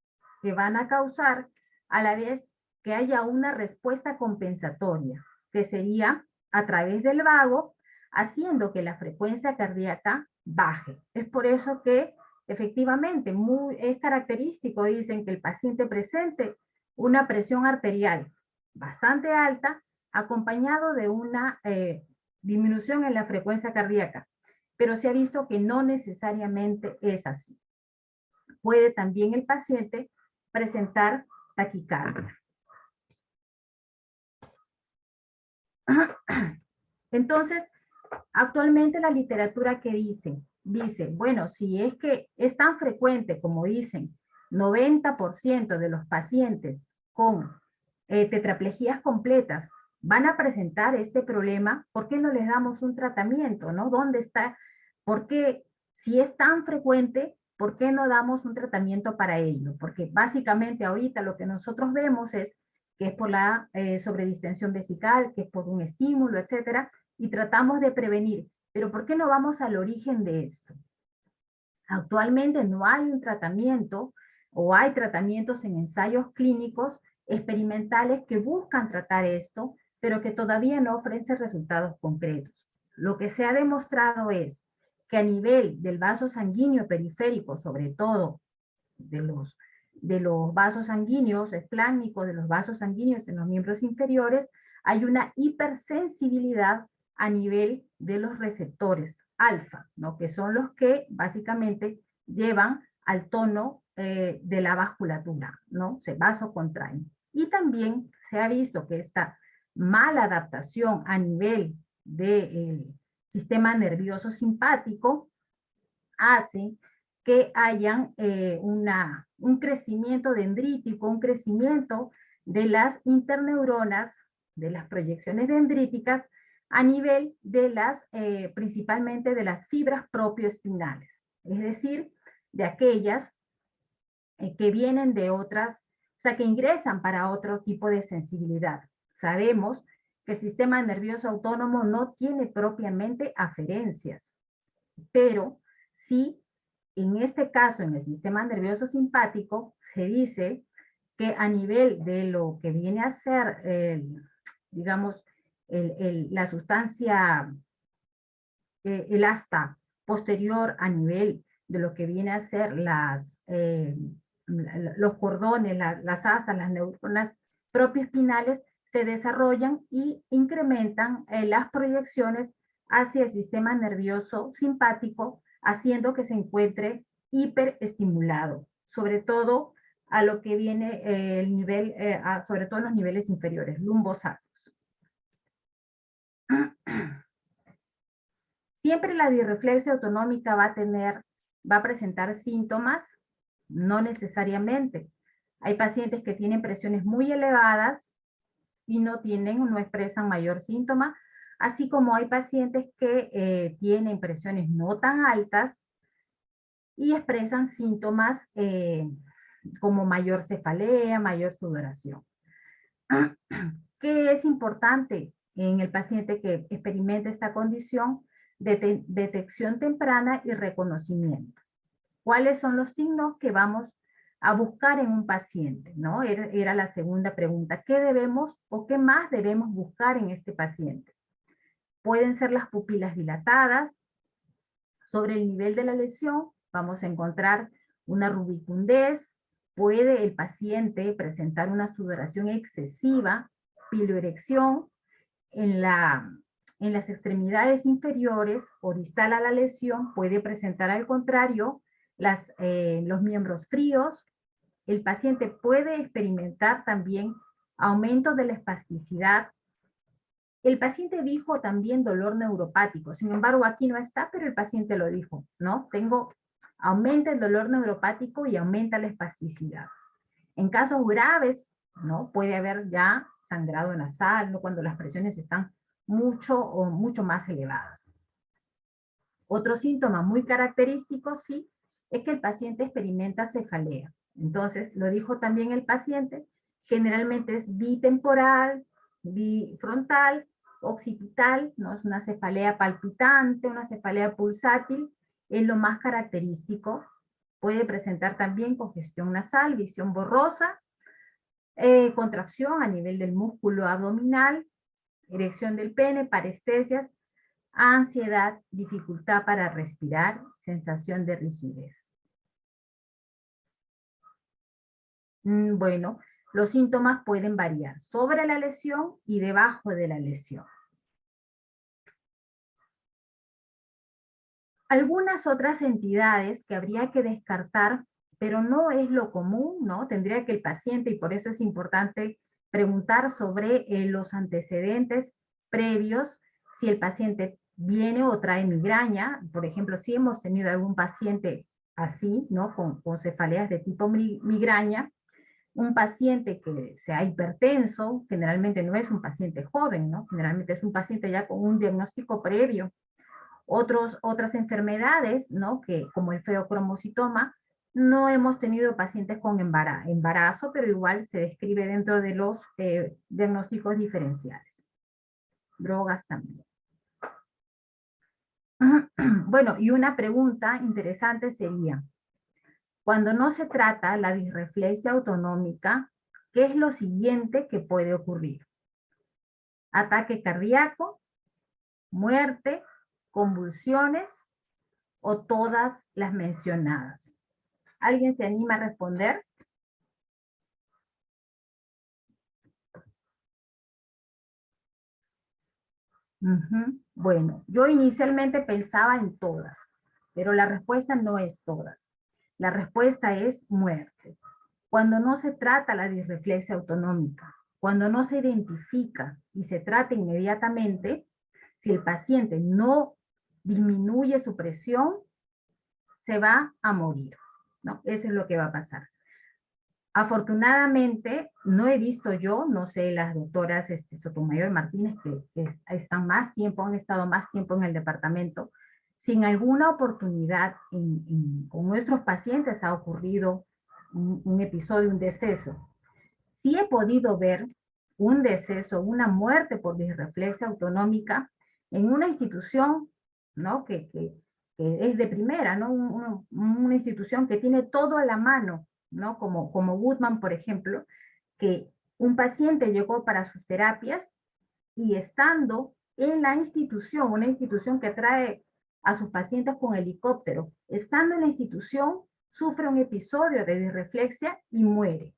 que van a causar a la vez que haya una respuesta compensatoria, que sería a través del vago, haciendo que la frecuencia cardíaca baje. Es por eso que efectivamente es característico, dicen, que el paciente presente una presión arterial bastante alta, acompañado de una disminución en la frecuencia cardíaca, pero se ha visto que no necesariamente es así. Puede también el paciente presentar taquicardia. Entonces, actualmente la literatura que dice, bueno, si es que es tan frecuente como dicen, 90% de los pacientes con tetraplejías completas van a presentar este problema, ¿por qué no les damos un tratamiento, no? ¿Dónde está? ¿Por qué, si es tan frecuente, por qué no damos un tratamiento para ello? Porque básicamente ahorita lo que nosotros vemos es que es por la sobredistensión vesical, que es por un estímulo, etcétera, y tratamos de prevenir. Pero ¿por qué no vamos al origen de esto? Actualmente no hay un tratamiento o hay tratamientos en ensayos clínicos experimentales que buscan tratar esto, pero que todavía no ofrecen resultados concretos. Lo que se ha demostrado es que a nivel del vaso sanguíneo periférico, sobre todo de los vasos sanguíneos espláncnicos, de los vasos sanguíneos en los miembros inferiores, hay una hipersensibilidad a nivel de los receptores alfa, ¿no? Que son los que básicamente llevan al tono de la vasculatura, ¿no? Se vasocontraen. Y también se ha visto que esta mala adaptación a nivel del sistema nervioso simpático hace que hayan un crecimiento dendrítico, un crecimiento de las interneuronas, de las proyecciones dendríticas, a nivel de las, principalmente de las fibras propioespinales, es decir, de aquellas que vienen de otras, o sea, que ingresan para otro tipo de sensibilidad. Sabemos que el sistema nervioso autónomo no tiene propiamente aferencias, pero sí, en este caso, en el sistema nervioso simpático, se dice que a nivel de lo que viene a ser, digamos, la sustancia, el asta posterior a nivel de lo que viene a ser los cordones, las asas, las neuronas propioespinales, se desarrollan y incrementan las proyecciones hacia el sistema nervioso simpático, haciendo que se encuentre hiperestimulado, sobre todo a lo que viene el nivel, sobre todo en los niveles inferiores, lumbosacros. Siempre la disreflexia autonómica va a presentar síntomas, no necesariamente. Hay pacientes que tienen presiones muy elevadas y no expresan mayor síntoma, así como hay pacientes que tienen presiones no tan altas y expresan síntomas como mayor cefalea, mayor sudoración. ¿Qué es importante en el paciente que experimenta esta condición? Detección temprana y reconocimiento. ¿Cuáles son los signos que vamos a buscar en un paciente? ¿No? Era la segunda pregunta. ¿Qué debemos o qué más debemos buscar en este paciente? Pueden ser las pupilas dilatadas. Sobre el nivel de la lesión vamos a encontrar una rubicundez. Puede el paciente presentar una sudoración excesiva, piloerección. En las extremidades inferiores, horizontal a la lesión, puede presentar al contrario los miembros fríos. El paciente puede experimentar también aumento de la espasticidad. El paciente dijo también dolor neuropático, sin embargo aquí no está, pero el paciente lo dijo, ¿no? Aumenta el dolor neuropático y aumenta la espasticidad. En casos graves, ¿no? Puede haber ya sangrado nasal, ¿no? Cuando las presiones están mucho más elevadas. Otro síntoma muy característico, sí, es que el paciente experimenta cefalea. Entonces, lo dijo también el paciente, generalmente es bitemporal, bifrontal, occipital, ¿no? Es una cefalea palpitante, una cefalea pulsátil, es lo más característico. Puede presentar también congestión nasal, visión borrosa, contracción a nivel del músculo abdominal, erección del pene, parestesias, ansiedad, dificultad para respirar, sensación de rigidez. Bueno, los síntomas pueden variar sobre la lesión y debajo de la lesión. Algunas otras entidades que habría que descartar, pero no es lo común, ¿no? Tendría que el paciente, y por eso es importante preguntar sobre los antecedentes previos, si el paciente viene o trae migraña. Por ejemplo, si hemos tenido algún paciente así, ¿no? Con cefaleas de tipo migraña, un paciente que sea hipertenso, generalmente no es un paciente joven, ¿no? Generalmente es un paciente ya con un diagnóstico previo. Otras enfermedades, ¿no? Que, como el feocromocitoma, no hemos tenido pacientes con embarazo, pero igual se describe dentro de los diagnósticos diferenciales. Drogas también. Bueno, y una pregunta interesante sería, cuando no se trata la disreflexia autonómica, ¿qué es lo siguiente que puede ocurrir? Ataque cardíaco, muerte, convulsiones o todas las mencionadas. ¿Alguien se anima a responder? Bueno, yo inicialmente pensaba en todas, pero la respuesta no es todas. La respuesta es muerte. Cuando no se trata la disreflexia autonómica, cuando no se identifica y se trata inmediatamente, si el paciente no disminuye su presión, se va a morir, ¿no? Eso es lo que va a pasar. Afortunadamente, no he visto yo, no sé, las doctoras Sotomayor Martínez, que están más tiempo, han estado más tiempo en el departamento, si en alguna oportunidad con nuestros pacientes ha ocurrido un episodio, un deceso. Sí he podido ver un deceso, una muerte por disreflexia autonómica en una institución, ¿no? que es de primera, ¿no? Una institución que tiene todo a la mano, ¿no? Como Woodman, por ejemplo, que un paciente llegó para sus terapias y estando en la institución, una institución que trae a sus pacientes con helicóptero, estando en la institución, sufre un episodio de disreflexia y muere.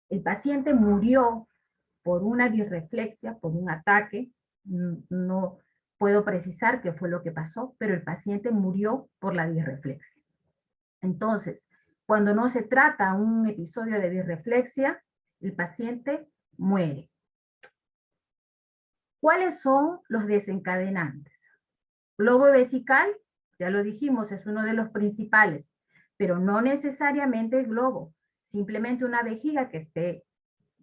El paciente murió por una disreflexia, por un ataque, no puedo precisar qué fue lo que pasó, pero el paciente murió por la disreflexia. Entonces, cuando no se trata un episodio de disreflexia, el paciente muere. ¿Cuáles son los desencadenantes? Globo vesical, ya lo dijimos, es uno de los principales, pero no necesariamente el globo, simplemente una vejiga que esté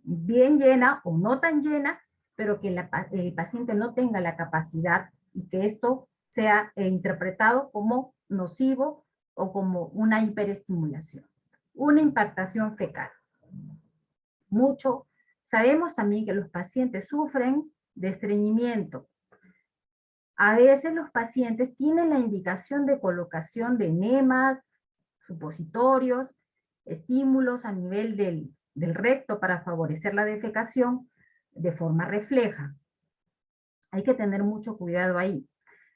bien llena o no tan llena, pero que el paciente no tenga la capacidad y que esto sea interpretado como nocivo o como una hiperestimulación. Una impactación fecal. Sabemos también que los pacientes sufren de estreñimiento. A veces los pacientes tienen la indicación de colocación de enemas, supositorios, estímulos a nivel del recto para favorecer la defecación de forma refleja. Hay que tener mucho cuidado ahí.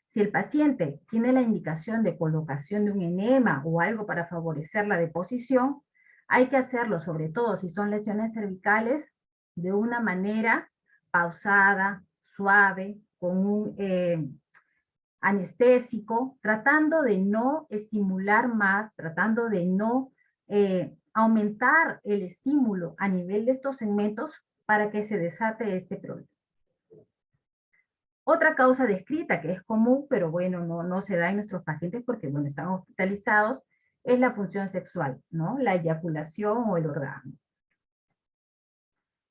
Si el paciente tiene la indicación de colocación de un enema o algo para favorecer la deposición, hay que hacerlo, sobre todo si son lesiones cervicales, de una manera pausada, suave, con un anestésico, tratando de no estimular más, tratando de no aumentar el estímulo a nivel de estos segmentos para que se desate este problema. Otra causa descrita que es común, pero bueno, no se da en nuestros pacientes porque bueno, están hospitalizados, es la función sexual, ¿no? La eyaculación o el orgasmo.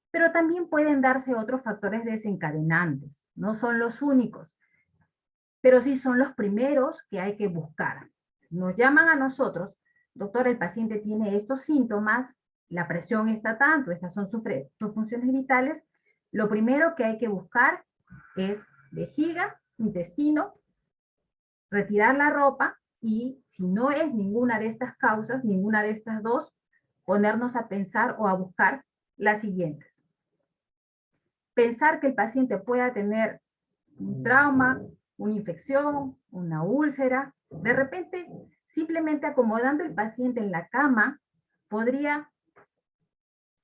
Pero también pueden darse otros factores desencadenantes, no son los únicos, pero sí son los primeros que hay que buscar. Nos llaman a nosotros doctor, el paciente tiene estos síntomas, la presión está tanto, estas son sus funciones vitales, lo primero que hay que buscar es vejiga, intestino, retirar la ropa y si no es ninguna de estas causas, ninguna de estas dos, ponernos a pensar o a buscar las siguientes. Pensar que el paciente pueda tener un trauma, una infección, una úlcera, de repente simplemente acomodando el paciente en la cama podría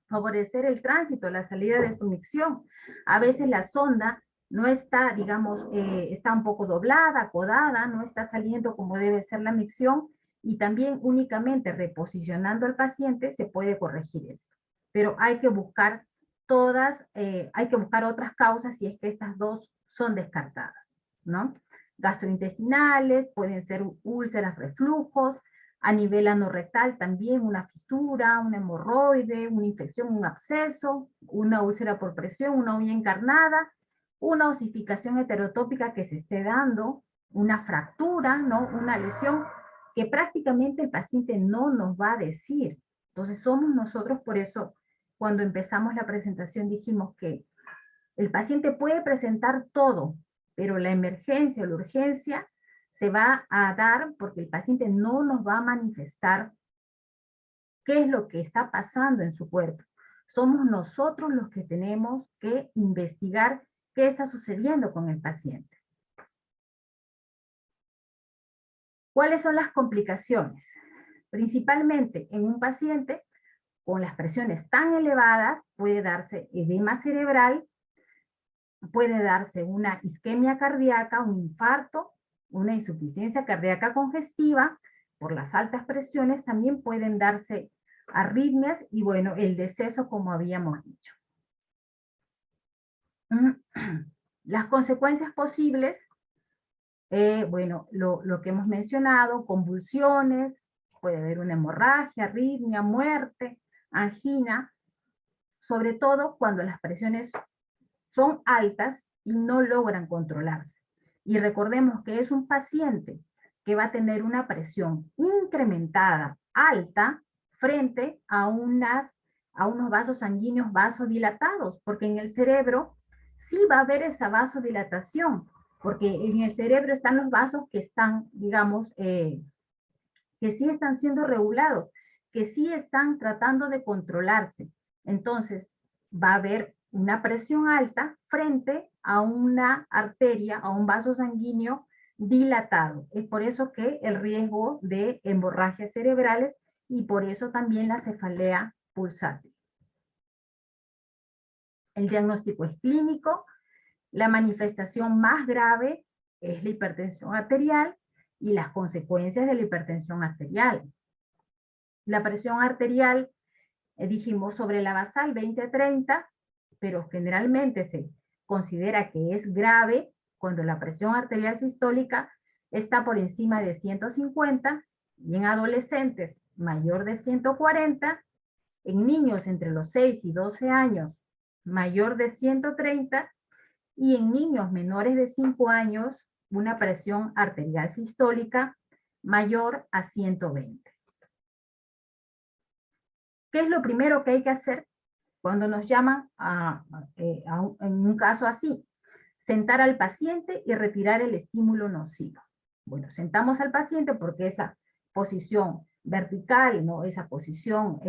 favorecer el tránsito, la salida de su micción. A veces la sonda no está, digamos, está un poco doblada, codada, no está saliendo como debe ser la micción, y también únicamente reposicionando al paciente se puede corregir esto. Pero hay que buscar hay que buscar otras causas si es que estas dos son descartadas, ¿no? Gastrointestinales, pueden ser úlceras, reflujos, a nivel anorrectal también una fisura, una hemorroide, una infección, un absceso, una úlcera por presión, una uña encarnada, una osificación heterotópica que se esté dando, una fractura, ¿no? Una lesión que prácticamente el paciente no nos va a decir. Entonces somos nosotros, por eso cuando empezamos la presentación dijimos que el paciente puede presentar todo, pero la emergencia o la urgencia se va a dar porque el paciente no nos va a manifestar qué es lo que está pasando en su cuerpo. Somos nosotros los que tenemos que investigar qué está sucediendo con el paciente. ¿Cuáles son las complicaciones? Principalmente en un paciente con las presiones tan elevadas puede darse edema cerebral, puede darse una isquemia cardíaca, un infarto, una insuficiencia cardíaca congestiva. Por las altas presiones también pueden darse arritmias y bueno, el deceso como habíamos dicho. Las consecuencias posibles, bueno, lo que hemos mencionado, convulsiones, puede haber una hemorragia, arritmia, muerte, angina, sobre todo cuando las presiones son altas y no logran controlarse. Y recordemos que es un paciente que va a tener una presión incrementada, alta, frente a unos vasos sanguíneos vasodilatados, porque en el cerebro sí va a haber esa vasodilatación, porque en el cerebro están los vasos que están, digamos, que sí están siendo regulados, que sí están tratando de controlarse. Entonces, va a haber una presión alta frente a una arteria, a un vaso sanguíneo dilatado. Es por eso que el riesgo de hemorragias cerebrales y por eso también la cefalea pulsátil. El diagnóstico es clínico. La manifestación más grave es la hipertensión arterial y las consecuencias de la hipertensión arterial. La presión arterial, dijimos sobre la basal 20-30, pero generalmente se considera que es grave cuando la presión arterial sistólica está por encima de 150, y en adolescentes mayor de 140, en niños entre los 6 y 12 años mayor de 130, y en niños menores de 5 años una presión arterial sistólica mayor a 120. ¿Qué es lo primero que hay que hacer cuando nos llaman en un caso así? Sentar al paciente y retirar el estímulo nocivo. Bueno, sentamos al paciente porque esa posición vertical, ¿no? Esa posición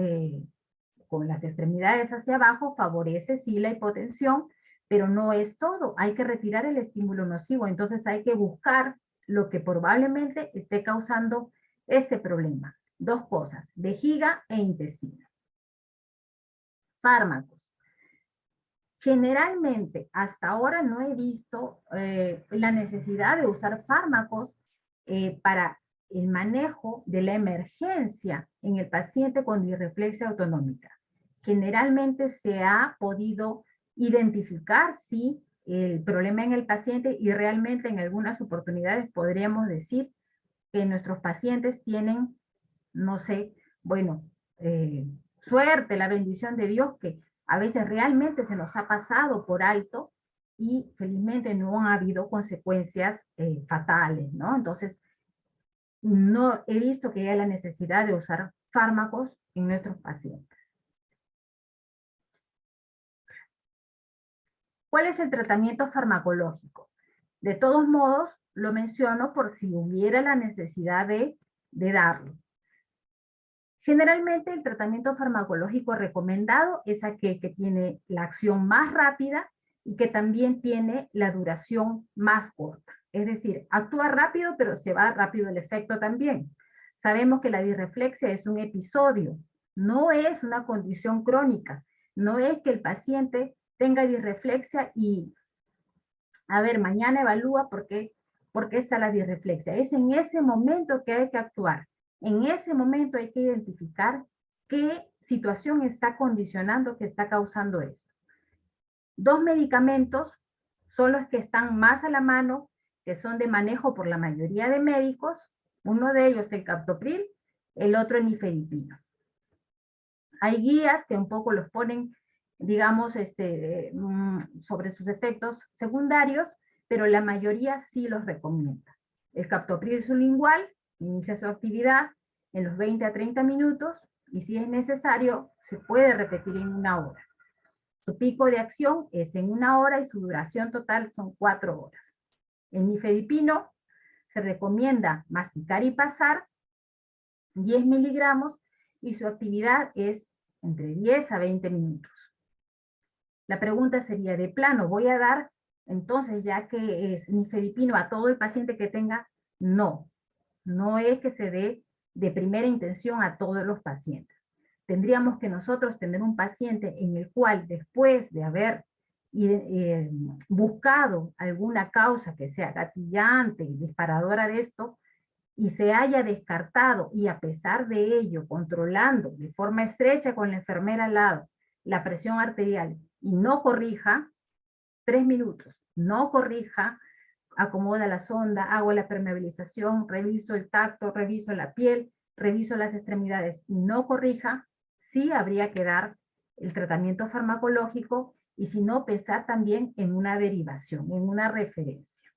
con las extremidades hacia abajo favorece sí la hipotensión, pero no es todo. Hay que retirar el estímulo nocivo. Entonces hay que buscar lo que probablemente esté causando este problema. Dos cosas, vejiga e intestino. Fármacos. Generalmente, hasta ahora no he visto la necesidad de usar fármacos para el manejo de la emergencia en el paciente con disreflexia autonómica. Generalmente se ha podido identificar, sí, el problema en el paciente y realmente en algunas oportunidades podríamos decir que nuestros pacientes tienen, no sé, bueno, suerte, la bendición de Dios que a veces realmente se nos ha pasado por alto y felizmente no ha habido consecuencias fatales, ¿no? Entonces, no he visto que haya la necesidad de usar fármacos en nuestros pacientes. ¿Cuál es el tratamiento farmacológico? De todos modos, lo menciono por si hubiera la necesidad de darlo. Generalmente el tratamiento farmacológico recomendado es aquel que tiene la acción más rápida y que también tiene la duración más corta. Es decir, actúa rápido, pero se va rápido el efecto también. Sabemos que la disreflexia es un episodio, no es una condición crónica. No es que el paciente tenga disreflexia y, a ver, mañana evalúa por qué está la disreflexia. Es en ese momento que hay que actuar. En ese momento hay que identificar qué situación está condicionando, que está causando esto. Dos medicamentos son los que están más a la mano, que son de manejo por la mayoría de médicos. Uno de ellos el captopril, el otro el nifedipino. Hay guías que un poco los ponen, digamos, sobre sus efectos secundarios, pero la mayoría sí los recomienda. El captopril sublingual inicia su actividad en los 20 a 30 minutos y si es necesario se puede repetir en 1 hora. Su pico de acción es en 1 hora y su duración total son 4 horas. El nifedipino se recomienda masticar y pasar 10 miligramos y su actividad es entre 10 a 20 minutos. La pregunta sería, de plano, ¿voy a dar entonces ya que es nifedipino a todo el paciente que tenga? No, no es que se dé de primera intención a todos los pacientes. Tendríamos que nosotros tener un paciente en el cual después de haber buscado alguna causa que sea gatillante y disparadora de esto, y se haya descartado, y a pesar de ello, controlando de forma estrecha con la enfermera al lado la presión arterial y no corrija, 3 minutos, no corrija, acomoda la sonda, hago la permeabilización, reviso el tacto, reviso la piel, reviso las extremidades y no corrija, sí habría que dar el tratamiento farmacológico y si no, pensar también en una derivación, en una referencia.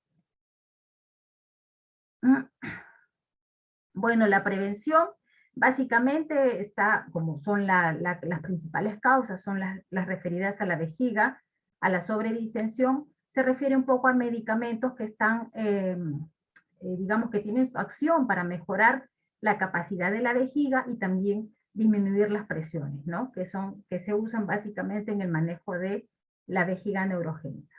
Bueno, la prevención básicamente está, como son las principales causas, son las referidas a la vejiga, a la sobredistensión, se refiere un poco a medicamentos que están, digamos que tienen su acción para mejorar la capacidad de la vejiga y también disminuir las presiones, ¿no? Que se usan básicamente en el manejo de la vejiga neurogénica.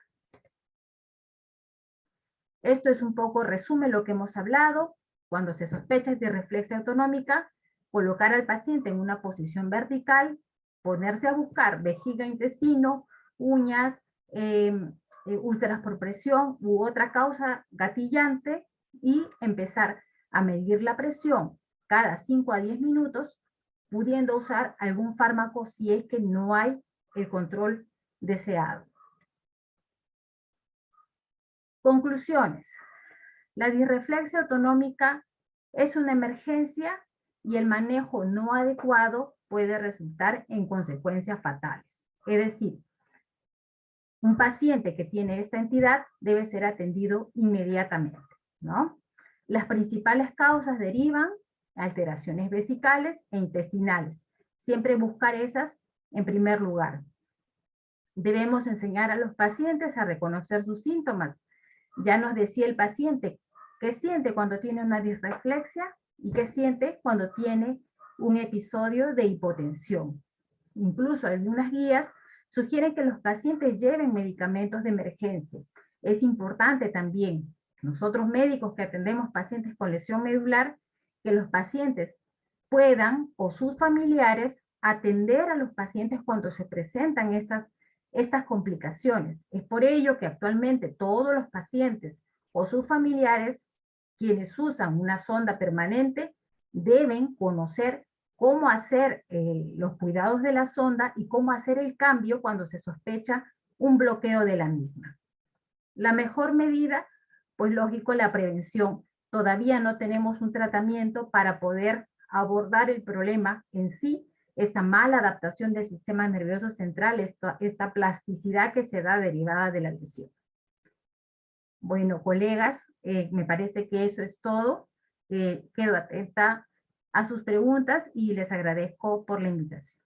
Esto es un poco resume lo que hemos hablado. Cuando se sospecha de disreflexia autonómica, colocar al paciente en una posición vertical, ponerse a buscar vejiga, intestino, uñas, úlceras por presión u otra causa gatillante y empezar a medir la presión cada 5 a 10 minutos, pudiendo usar algún fármaco si es que no hay el control deseado. Conclusiones. La disreflexia autonómica es una emergencia y el manejo no adecuado puede resultar en consecuencias fatales. Es decir, un paciente que tiene esta entidad debe ser atendido inmediatamente, ¿no? Las principales causas derivan alteraciones vesicales e intestinales. Siempre buscar esas en primer lugar. Debemos enseñar a los pacientes a reconocer sus síntomas. Ya nos decía el paciente qué siente cuando tiene una disreflexia y qué siente cuando tiene un episodio de hipotensión. Incluso algunas guías sugieren que los pacientes lleven medicamentos de emergencia. Es importante también, nosotros médicos que atendemos pacientes con lesión medular, que los pacientes puedan, o sus familiares, atender a los pacientes cuando se presentan estas complicaciones. Es por ello que actualmente todos los pacientes o sus familiares, quienes usan una sonda permanente, deben conocer cómo hacer los cuidados de la sonda y cómo hacer el cambio cuando se sospecha un bloqueo de la misma. La mejor medida, pues lógico, la prevención. Todavía no tenemos un tratamiento para poder abordar el problema en sí, esta mala adaptación del sistema nervioso central, esta plasticidad que se da derivada de la lesión. Bueno, colegas, me parece que eso es todo. quedo atenta a sus preguntas y les agradezco por la invitación.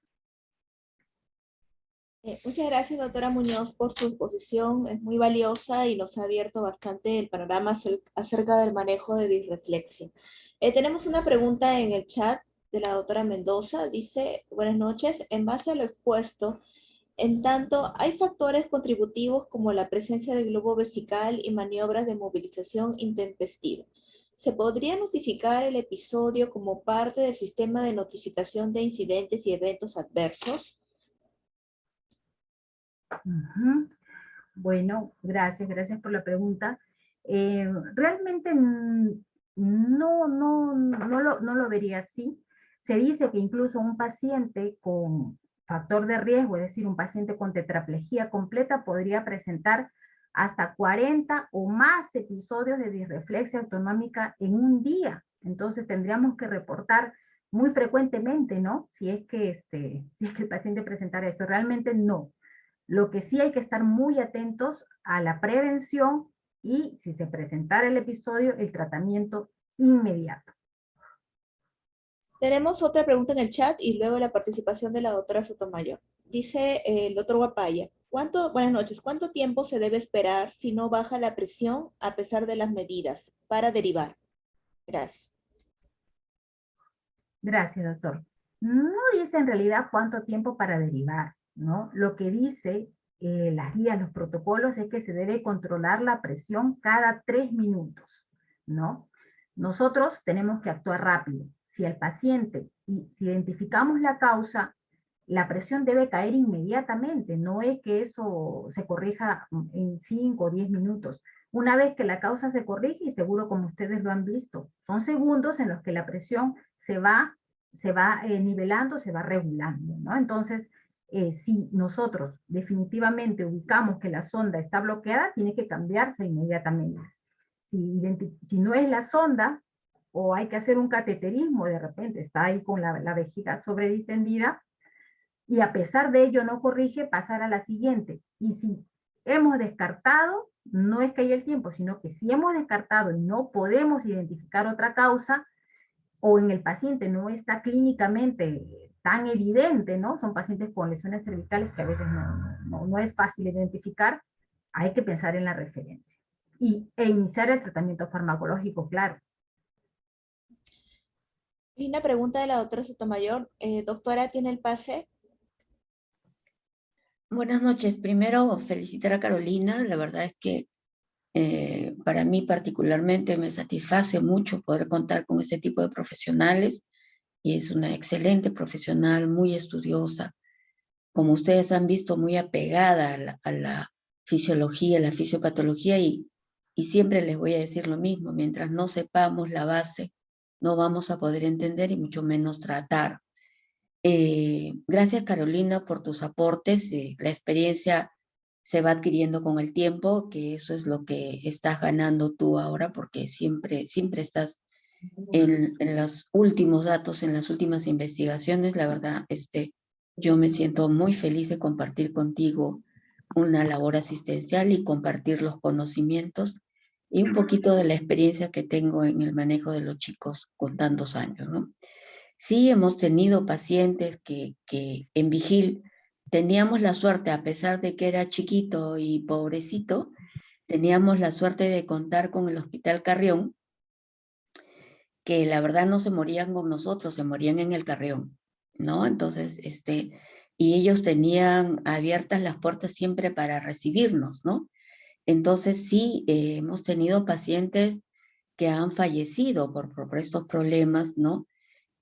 Muchas gracias, doctora Muñoz, por su exposición. Es muy valiosa y nos ha abierto bastante el panorama acerca del manejo de disreflexia. Tenemos una pregunta en el chat de la doctora Mendoza. Dice, buenas noches, en base a lo expuesto, en tanto, hay factores contributivos como la presencia de globo vesical y maniobras de movilización intempestiva. ¿Se podría notificar el episodio como parte del sistema de notificación de incidentes y eventos adversos? Bueno, gracias por la pregunta. Realmente no lo vería así. Se dice que incluso un paciente con factor de riesgo, es decir, un paciente con tetraplegia completa, podría presentar hasta 40 o más episodios de disreflexia autonómica en un día. Entonces tendríamos que reportar muy frecuentemente, ¿no? Si es que el paciente presentara esto. Realmente no. Lo que sí hay que estar muy atentos a la prevención y, si se presentara el episodio, el tratamiento inmediato. Tenemos otra pregunta en el chat y luego la participación de la doctora Sotomayor. Dice el doctor Guapaya, buenas noches, ¿cuánto tiempo se debe esperar si no baja la presión a pesar de las medidas para derivar? Gracias. Gracias, doctor. No dice en realidad cuánto tiempo para derivar, ¿no? Lo que dice las guías, los protocolos, es que se debe controlar la presión cada 3 minutos, ¿no? Nosotros tenemos que actuar rápido. Si el paciente, y si identificamos la causa, la presión debe caer inmediatamente, no es que eso se corrija en 5 o 10 minutos. Una vez que la causa se corrige, y seguro como ustedes lo han visto, son segundos en los que la presión se va nivelando, se va regulando, ¿no? Entonces, si nosotros definitivamente ubicamos que la sonda está bloqueada, tiene que cambiarse inmediatamente. Si no es la sonda, o hay que hacer un cateterismo, de repente está ahí con la vejiga sobredistendida, y a pesar de ello no corrige, pasar a la siguiente. Y si hemos descartado, no es que haya el tiempo, sino que si hemos descartado y no podemos identificar otra causa, o en el paciente no está clínicamente tan evidente, ¿no? Son pacientes con lesiones cervicales que a veces no es fácil identificar, hay que pensar en la referencia. E iniciar el tratamiento farmacológico, claro. Y una pregunta de la doctora Sotomayor. Doctora, ¿tiene el pase? Buenas noches. Primero, felicitar a Carolina. La verdad es que para mí particularmente me satisface mucho poder contar con ese tipo de profesionales, y es una excelente profesional, muy estudiosa. Como ustedes han visto, muy apegada a la fisiología, a la fisiopatología, y siempre les voy a decir lo mismo: mientras no sepamos la base, no vamos a poder entender y mucho menos tratar. Gracias, Carolina, por tus aportes. La experiencia se va adquiriendo con el tiempo, que eso es lo que estás ganando tú ahora, porque siempre estás en los últimos datos, en las últimas investigaciones. La verdad, yo me siento muy feliz de compartir contigo una labor asistencial y compartir los conocimientos y un poquito de la experiencia que tengo en el manejo de los chicos con tantos años, ¿no? Sí, hemos tenido pacientes que en Vigil teníamos la suerte, a pesar de que era chiquito y pobrecito, teníamos la suerte de contar con el Hospital Carrión, que la verdad no se morían con nosotros, se morían en el Carrión, ¿no? Entonces, y ellos tenían abiertas las puertas siempre para recibirnos, ¿no? Entonces sí, hemos tenido pacientes que han fallecido por estos problemas, ¿no?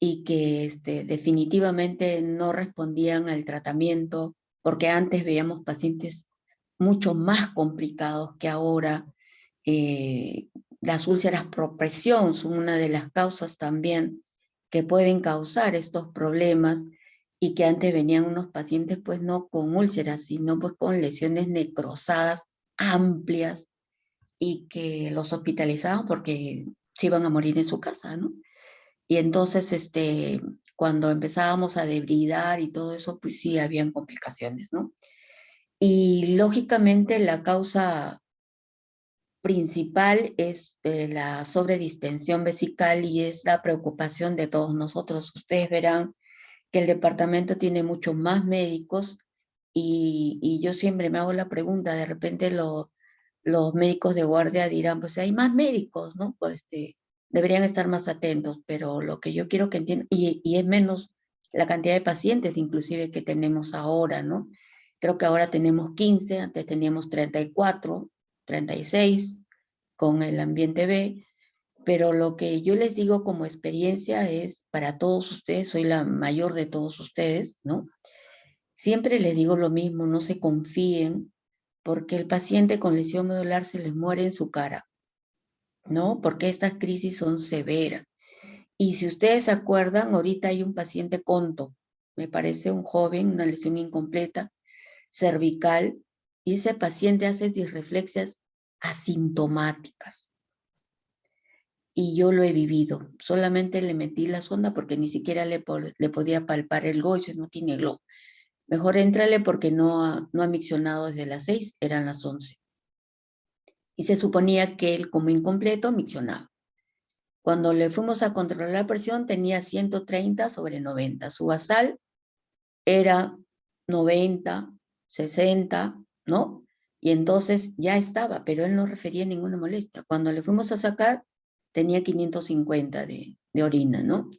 Y que definitivamente no respondían al tratamiento, porque antes veíamos pacientes mucho más complicados que ahora. Las úlceras por presión son una de las causas también que pueden causar estos problemas, y que antes venían unos pacientes pues no con úlceras, sino pues con lesiones necrosadas amplias, y que los hospitalizaban porque se iban a morir en su casa, ¿no? Y entonces, cuando empezábamos a debridar y todo eso, pues sí, habían complicaciones, ¿no? Y lógicamente la causa principal es la sobredistensión vesical y es la preocupación de todos nosotros. Ustedes verán que el departamento tiene muchos más médicos y yo siempre me hago la pregunta, de repente los médicos de guardia dirán, pues hay más médicos, ¿no? Pues deberían estar más atentos, pero lo que yo quiero que entiendan, y es menos la cantidad de pacientes inclusive que tenemos ahora, ¿no? Creo que ahora tenemos 15, antes teníamos 34, 36 con el ambiente B, pero lo que yo les digo como experiencia es para todos ustedes, soy la mayor de todos ustedes, ¿no? Siempre les digo lo mismo, no se confíen, porque el paciente con lesión medular se les muere en su cara, ¿no? Porque estas crisis son severas. Y si ustedes se acuerdan, ahorita hay un paciente conto, me parece un joven, una lesión incompleta, cervical, y ese paciente hace disreflexias asintomáticas. Y yo lo he vivido. Solamente le metí la sonda porque ni siquiera le podía palpar el goitre, no tiene globo. Mejor éntrale porque no ha miccionado desde las 6, eran las 11. Y se suponía que él, como incompleto, miccionaba. Cuando le fuimos a controlar la presión, tenía 130/90. Su basal era 90, 60, ¿no? Y entonces ya estaba, pero él no refería ninguna molestia. Cuando le fuimos a sacar, tenía 550 de orina, ¿no?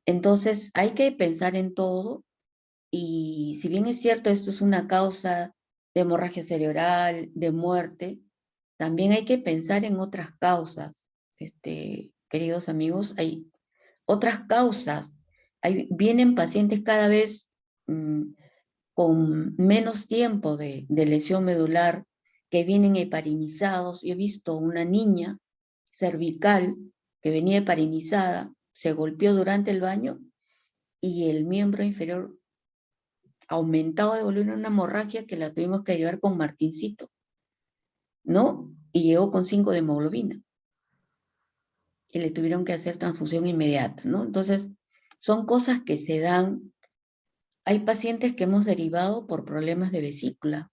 Entonces hay que pensar en todo, y si bien es cierto, esto es una causa de hemorragia cerebral, de muerte, también hay que pensar en otras causas. Queridos amigos, hay otras causas. Vienen pacientes cada vez con menos tiempo de lesión medular, que vienen heparinizados. Yo he visto una niña cervical que venía heparinizada, se golpeó durante el baño y el miembro inferior aumentado de volumen, una hemorragia que la tuvimos que llevar con Martincito, ¿no? Y llegó con 5 de hemoglobina. Y le tuvieron que hacer transfusión inmediata, ¿no? Entonces, son cosas que se dan. Hay pacientes que hemos derivado por problemas de vesícula,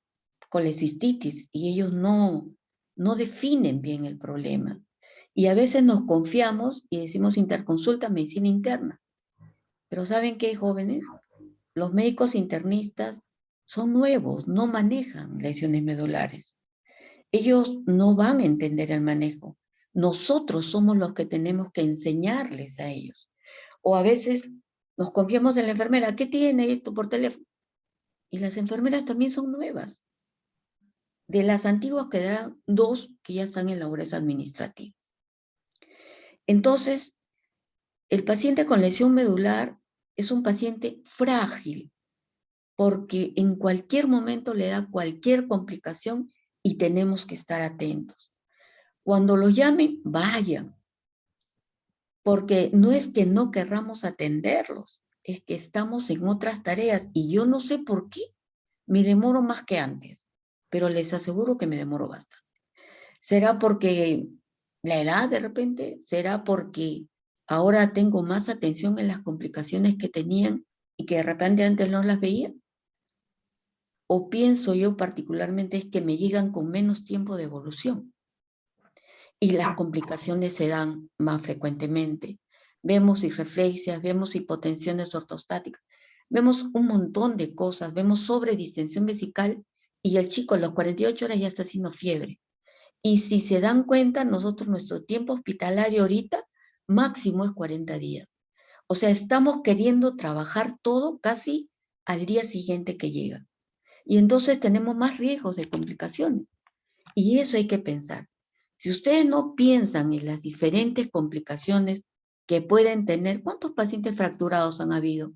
colecistitis, y ellos no definen bien el problema. Y a veces nos confiamos y decimos interconsulta, medicina interna. Pero ¿saben qué, jóvenes? Los médicos internistas son nuevos, no manejan lesiones medulares. Ellos no van a entender el manejo. Nosotros somos los que tenemos que enseñarles a ellos. O a veces nos confiamos en la enfermera. ¿Qué tiene esto por teléfono? Y las enfermeras también son nuevas. De las antiguas quedarán 2 que ya están en labores administrativas. Entonces, el paciente con lesión medular es un paciente frágil, porque en cualquier momento le da cualquier complicación y tenemos que estar atentos. Cuando los llamen, vayan, porque no es que no querramos atenderlos, es que estamos en otras tareas y yo no sé por qué me demoro más que antes, pero les aseguro que me demoro bastante. ¿Será porque la edad de repente? ¿Será porque ahora tengo más atención en las complicaciones que tenían y que de repente antes no las veía? O pienso yo particularmente es que me llegan con menos tiempo de evolución y las complicaciones se dan más frecuentemente. Vemos irreflexias, vemos hipotensiones ortostáticas, vemos un montón de cosas, vemos sobredistensión vesical y el chico a las 48 horas ya está haciendo fiebre. Y si se dan cuenta, nuestro tiempo hospitalario ahorita máximo es 40 días. O sea, estamos queriendo trabajar todo casi al día siguiente que llega. Y entonces tenemos más riesgos de complicaciones. Y eso hay que pensar. Si ustedes no piensan en las diferentes complicaciones que pueden tener, ¿cuántos pacientes fracturados han habido?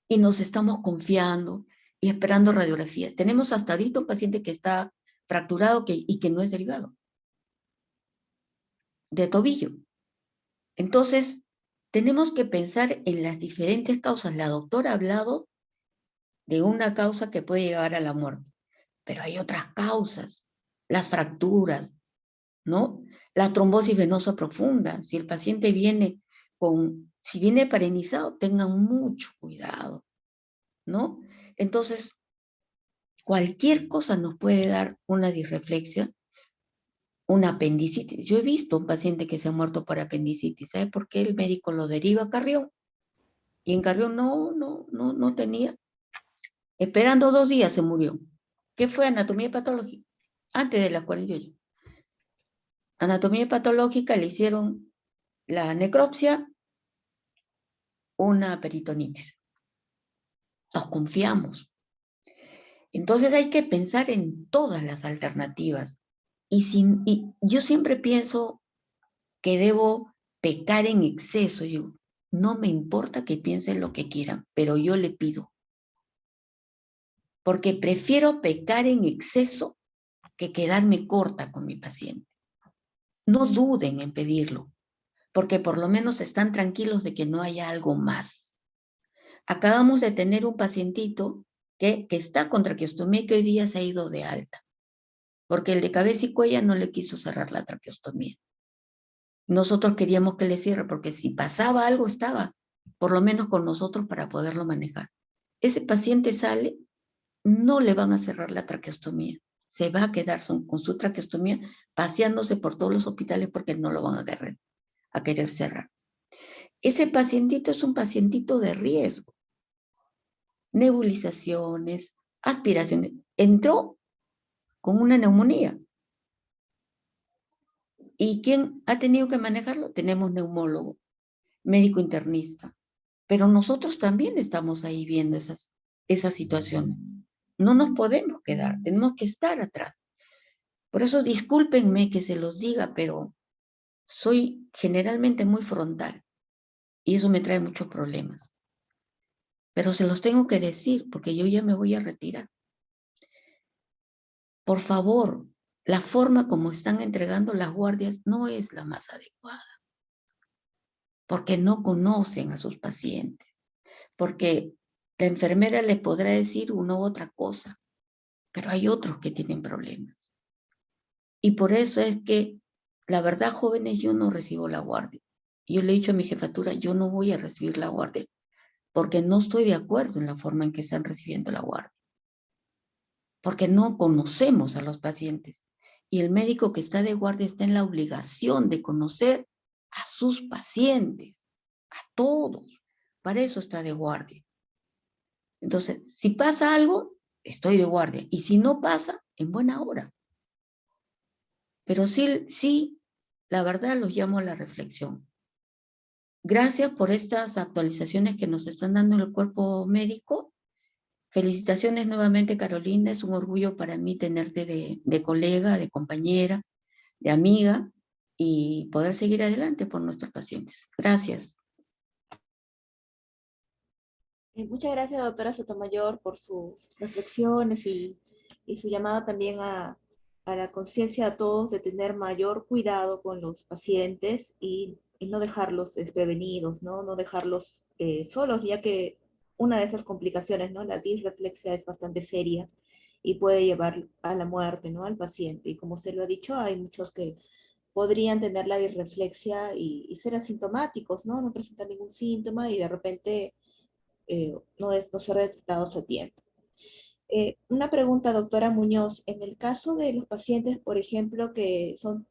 Y nos estamos confiando y esperando radiografía. Tenemos hasta ahorita un paciente que está fracturado y que no es derivado de tobillo. Entonces, tenemos que pensar en las diferentes causas. La doctora ha hablado de una causa que puede llevar a la muerte, pero hay otras causas, las fracturas, ¿no? La trombosis venosa profunda. Si el paciente viene si viene parenizado, tengan mucho cuidado, ¿no? Entonces, cualquier cosa nos puede dar una disreflexia, una apendicitis. Yo he visto un paciente que se ha muerto por apendicitis. ¿Sabe por qué el médico lo deriva a Carrión? Y en Carrión no tenía. Esperando 2 días se murió. ¿Qué fue? Anatomía patológica. Antes de la 48. Anatomía patológica, le hicieron la necropsia, una peritonitis. Nos confiamos. Entonces hay que pensar en todas las alternativas. Y yo siempre pienso que debo pecar en exceso. Yo, no me importa que piensen lo que quieran, pero yo le pido. Porque prefiero pecar en exceso que quedarme corta con mi paciente. No duden en pedirlo, porque por lo menos están tranquilos de que no haya algo más. Acabamos de tener un pacientito que está con traqueostomía y que hoy día se ha ido de alta, porque el de cabeza y cuello no le quiso cerrar la traqueostomía. Nosotros queríamos que le cierre, porque si pasaba algo estaba, por lo menos con nosotros para poderlo manejar. Ese paciente sale, no le van a cerrar la traqueostomía. Se va a quedar con su traqueostomía paseándose por todos los hospitales porque no lo van a querer cerrar. Ese pacientito es un pacientito de riesgo. Nebulizaciones, aspiraciones. Entró con una neumonía. ¿Y quién ha tenido que manejarlo? Tenemos neumólogo, médico internista. Pero nosotros también estamos ahí viendo esas situaciones. No nos podemos quedar, tenemos que estar atrás. Por eso discúlpenme que se los diga, pero soy generalmente muy frontal y eso me trae muchos problemas. Pero se los tengo que decir porque yo ya me voy a retirar. Por favor, la forma como están entregando las guardias no es la más adecuada. Porque no conocen a sus pacientes. Porque la enfermera les podrá decir una u otra cosa, pero hay otros que tienen problemas. Y por eso es que, la verdad, jóvenes, yo no recibo la guardia. Yo le he dicho a mi jefatura, yo no voy a recibir la guardia, porque no estoy de acuerdo en la forma en que están recibiendo la guardia. Porque no conocemos a los pacientes. Y el médico que está de guardia está en la obligación de conocer a sus pacientes, a todos. Para eso está de guardia. Entonces, si pasa algo, estoy de guardia. Y si no pasa, en buena hora. Pero sí, la verdad los llamo a la reflexión. Gracias por estas actualizaciones que nos están dando en el cuerpo médico. Felicitaciones nuevamente, Carolina. Es un orgullo para mí tenerte de colega, de compañera, de amiga y poder seguir adelante por nuestros pacientes. Gracias. Muchas gracias, doctora Sotomayor, por sus reflexiones y su llamada también a la conciencia a todos de tener mayor cuidado con los pacientes y no dejarlos desprevenidos, ¿no? No dejarlos solos, ya que una de esas complicaciones, ¿no? La disreflexia es bastante seria y puede llevar a la muerte, ¿no? Al paciente. Y como usted lo ha dicho, hay muchos que podrían tener la disreflexia y ser asintomáticos, ¿no? No presentar ningún síntoma y de repente no ser detectados a tiempo. Una pregunta, doctora Muñoz. En el caso de los pacientes, por ejemplo, que son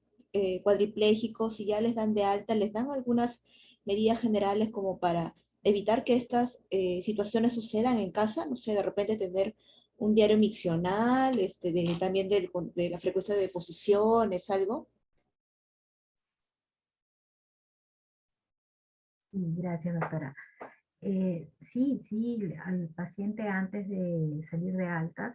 cuadriplégicos y ya les dan de alta, ¿les dan algunas medidas generales como para evitar que estas situaciones sucedan en casa? No sé, de repente tener un diario miccional, también de la frecuencia de posiciones, algo. Gracias, doctora. Sí, al paciente antes de salir de alta,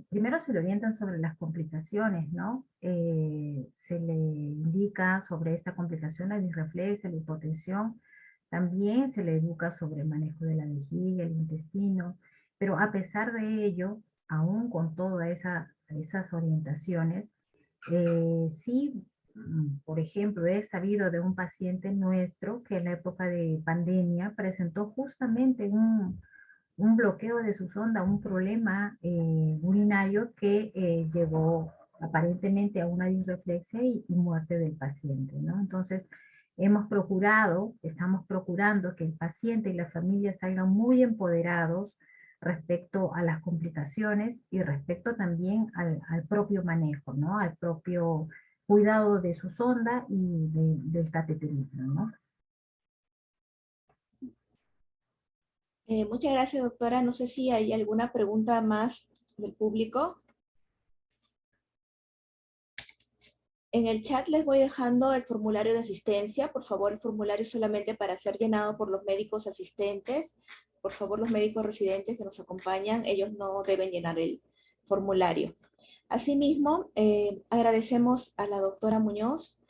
primero se le orientan sobre las complicaciones, ¿no? Se le indica sobre esta complicación, la disreflexia, la hipotensión. También se le educa sobre el manejo de la vejiga, el intestino, pero a pesar de ello, aún con todas esas orientaciones, sí. Por ejemplo, he sabido de un paciente nuestro que en la época de pandemia presentó justamente un bloqueo de su sonda, un problema urinario que llevó aparentemente a una disreflexia y muerte del paciente, ¿no? Entonces, estamos procurando que el paciente y la familia salgan muy empoderados respecto a las complicaciones y respecto también al propio manejo, ¿no? Al propio cuidado de su sonda y del cateterismo, ¿no? Muchas gracias, doctora. No sé si hay alguna pregunta más del público. En el chat les voy dejando el formulario de asistencia. Por favor, el formulario es solamente para ser llenado por los médicos asistentes. Por favor, los médicos residentes que nos acompañan, ellos no deben llenar el formulario. Asimismo, agradecemos a la doctora Muñoz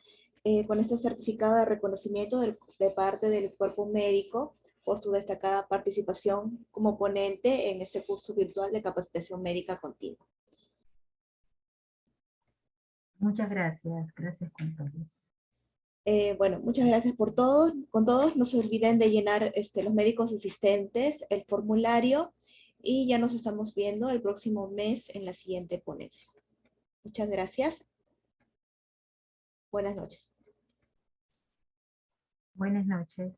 con este certificado de reconocimiento de parte del cuerpo médico por su destacada participación como ponente en este curso virtual de capacitación médica continua. Muchas gracias. Gracias con todos. Bueno, muchas gracias por todo. Con todos, no se olviden de llenar los médicos asistentes, el formulario, y ya nos estamos viendo el próximo mes en la siguiente ponencia. Muchas gracias. Buenas noches. Buenas noches.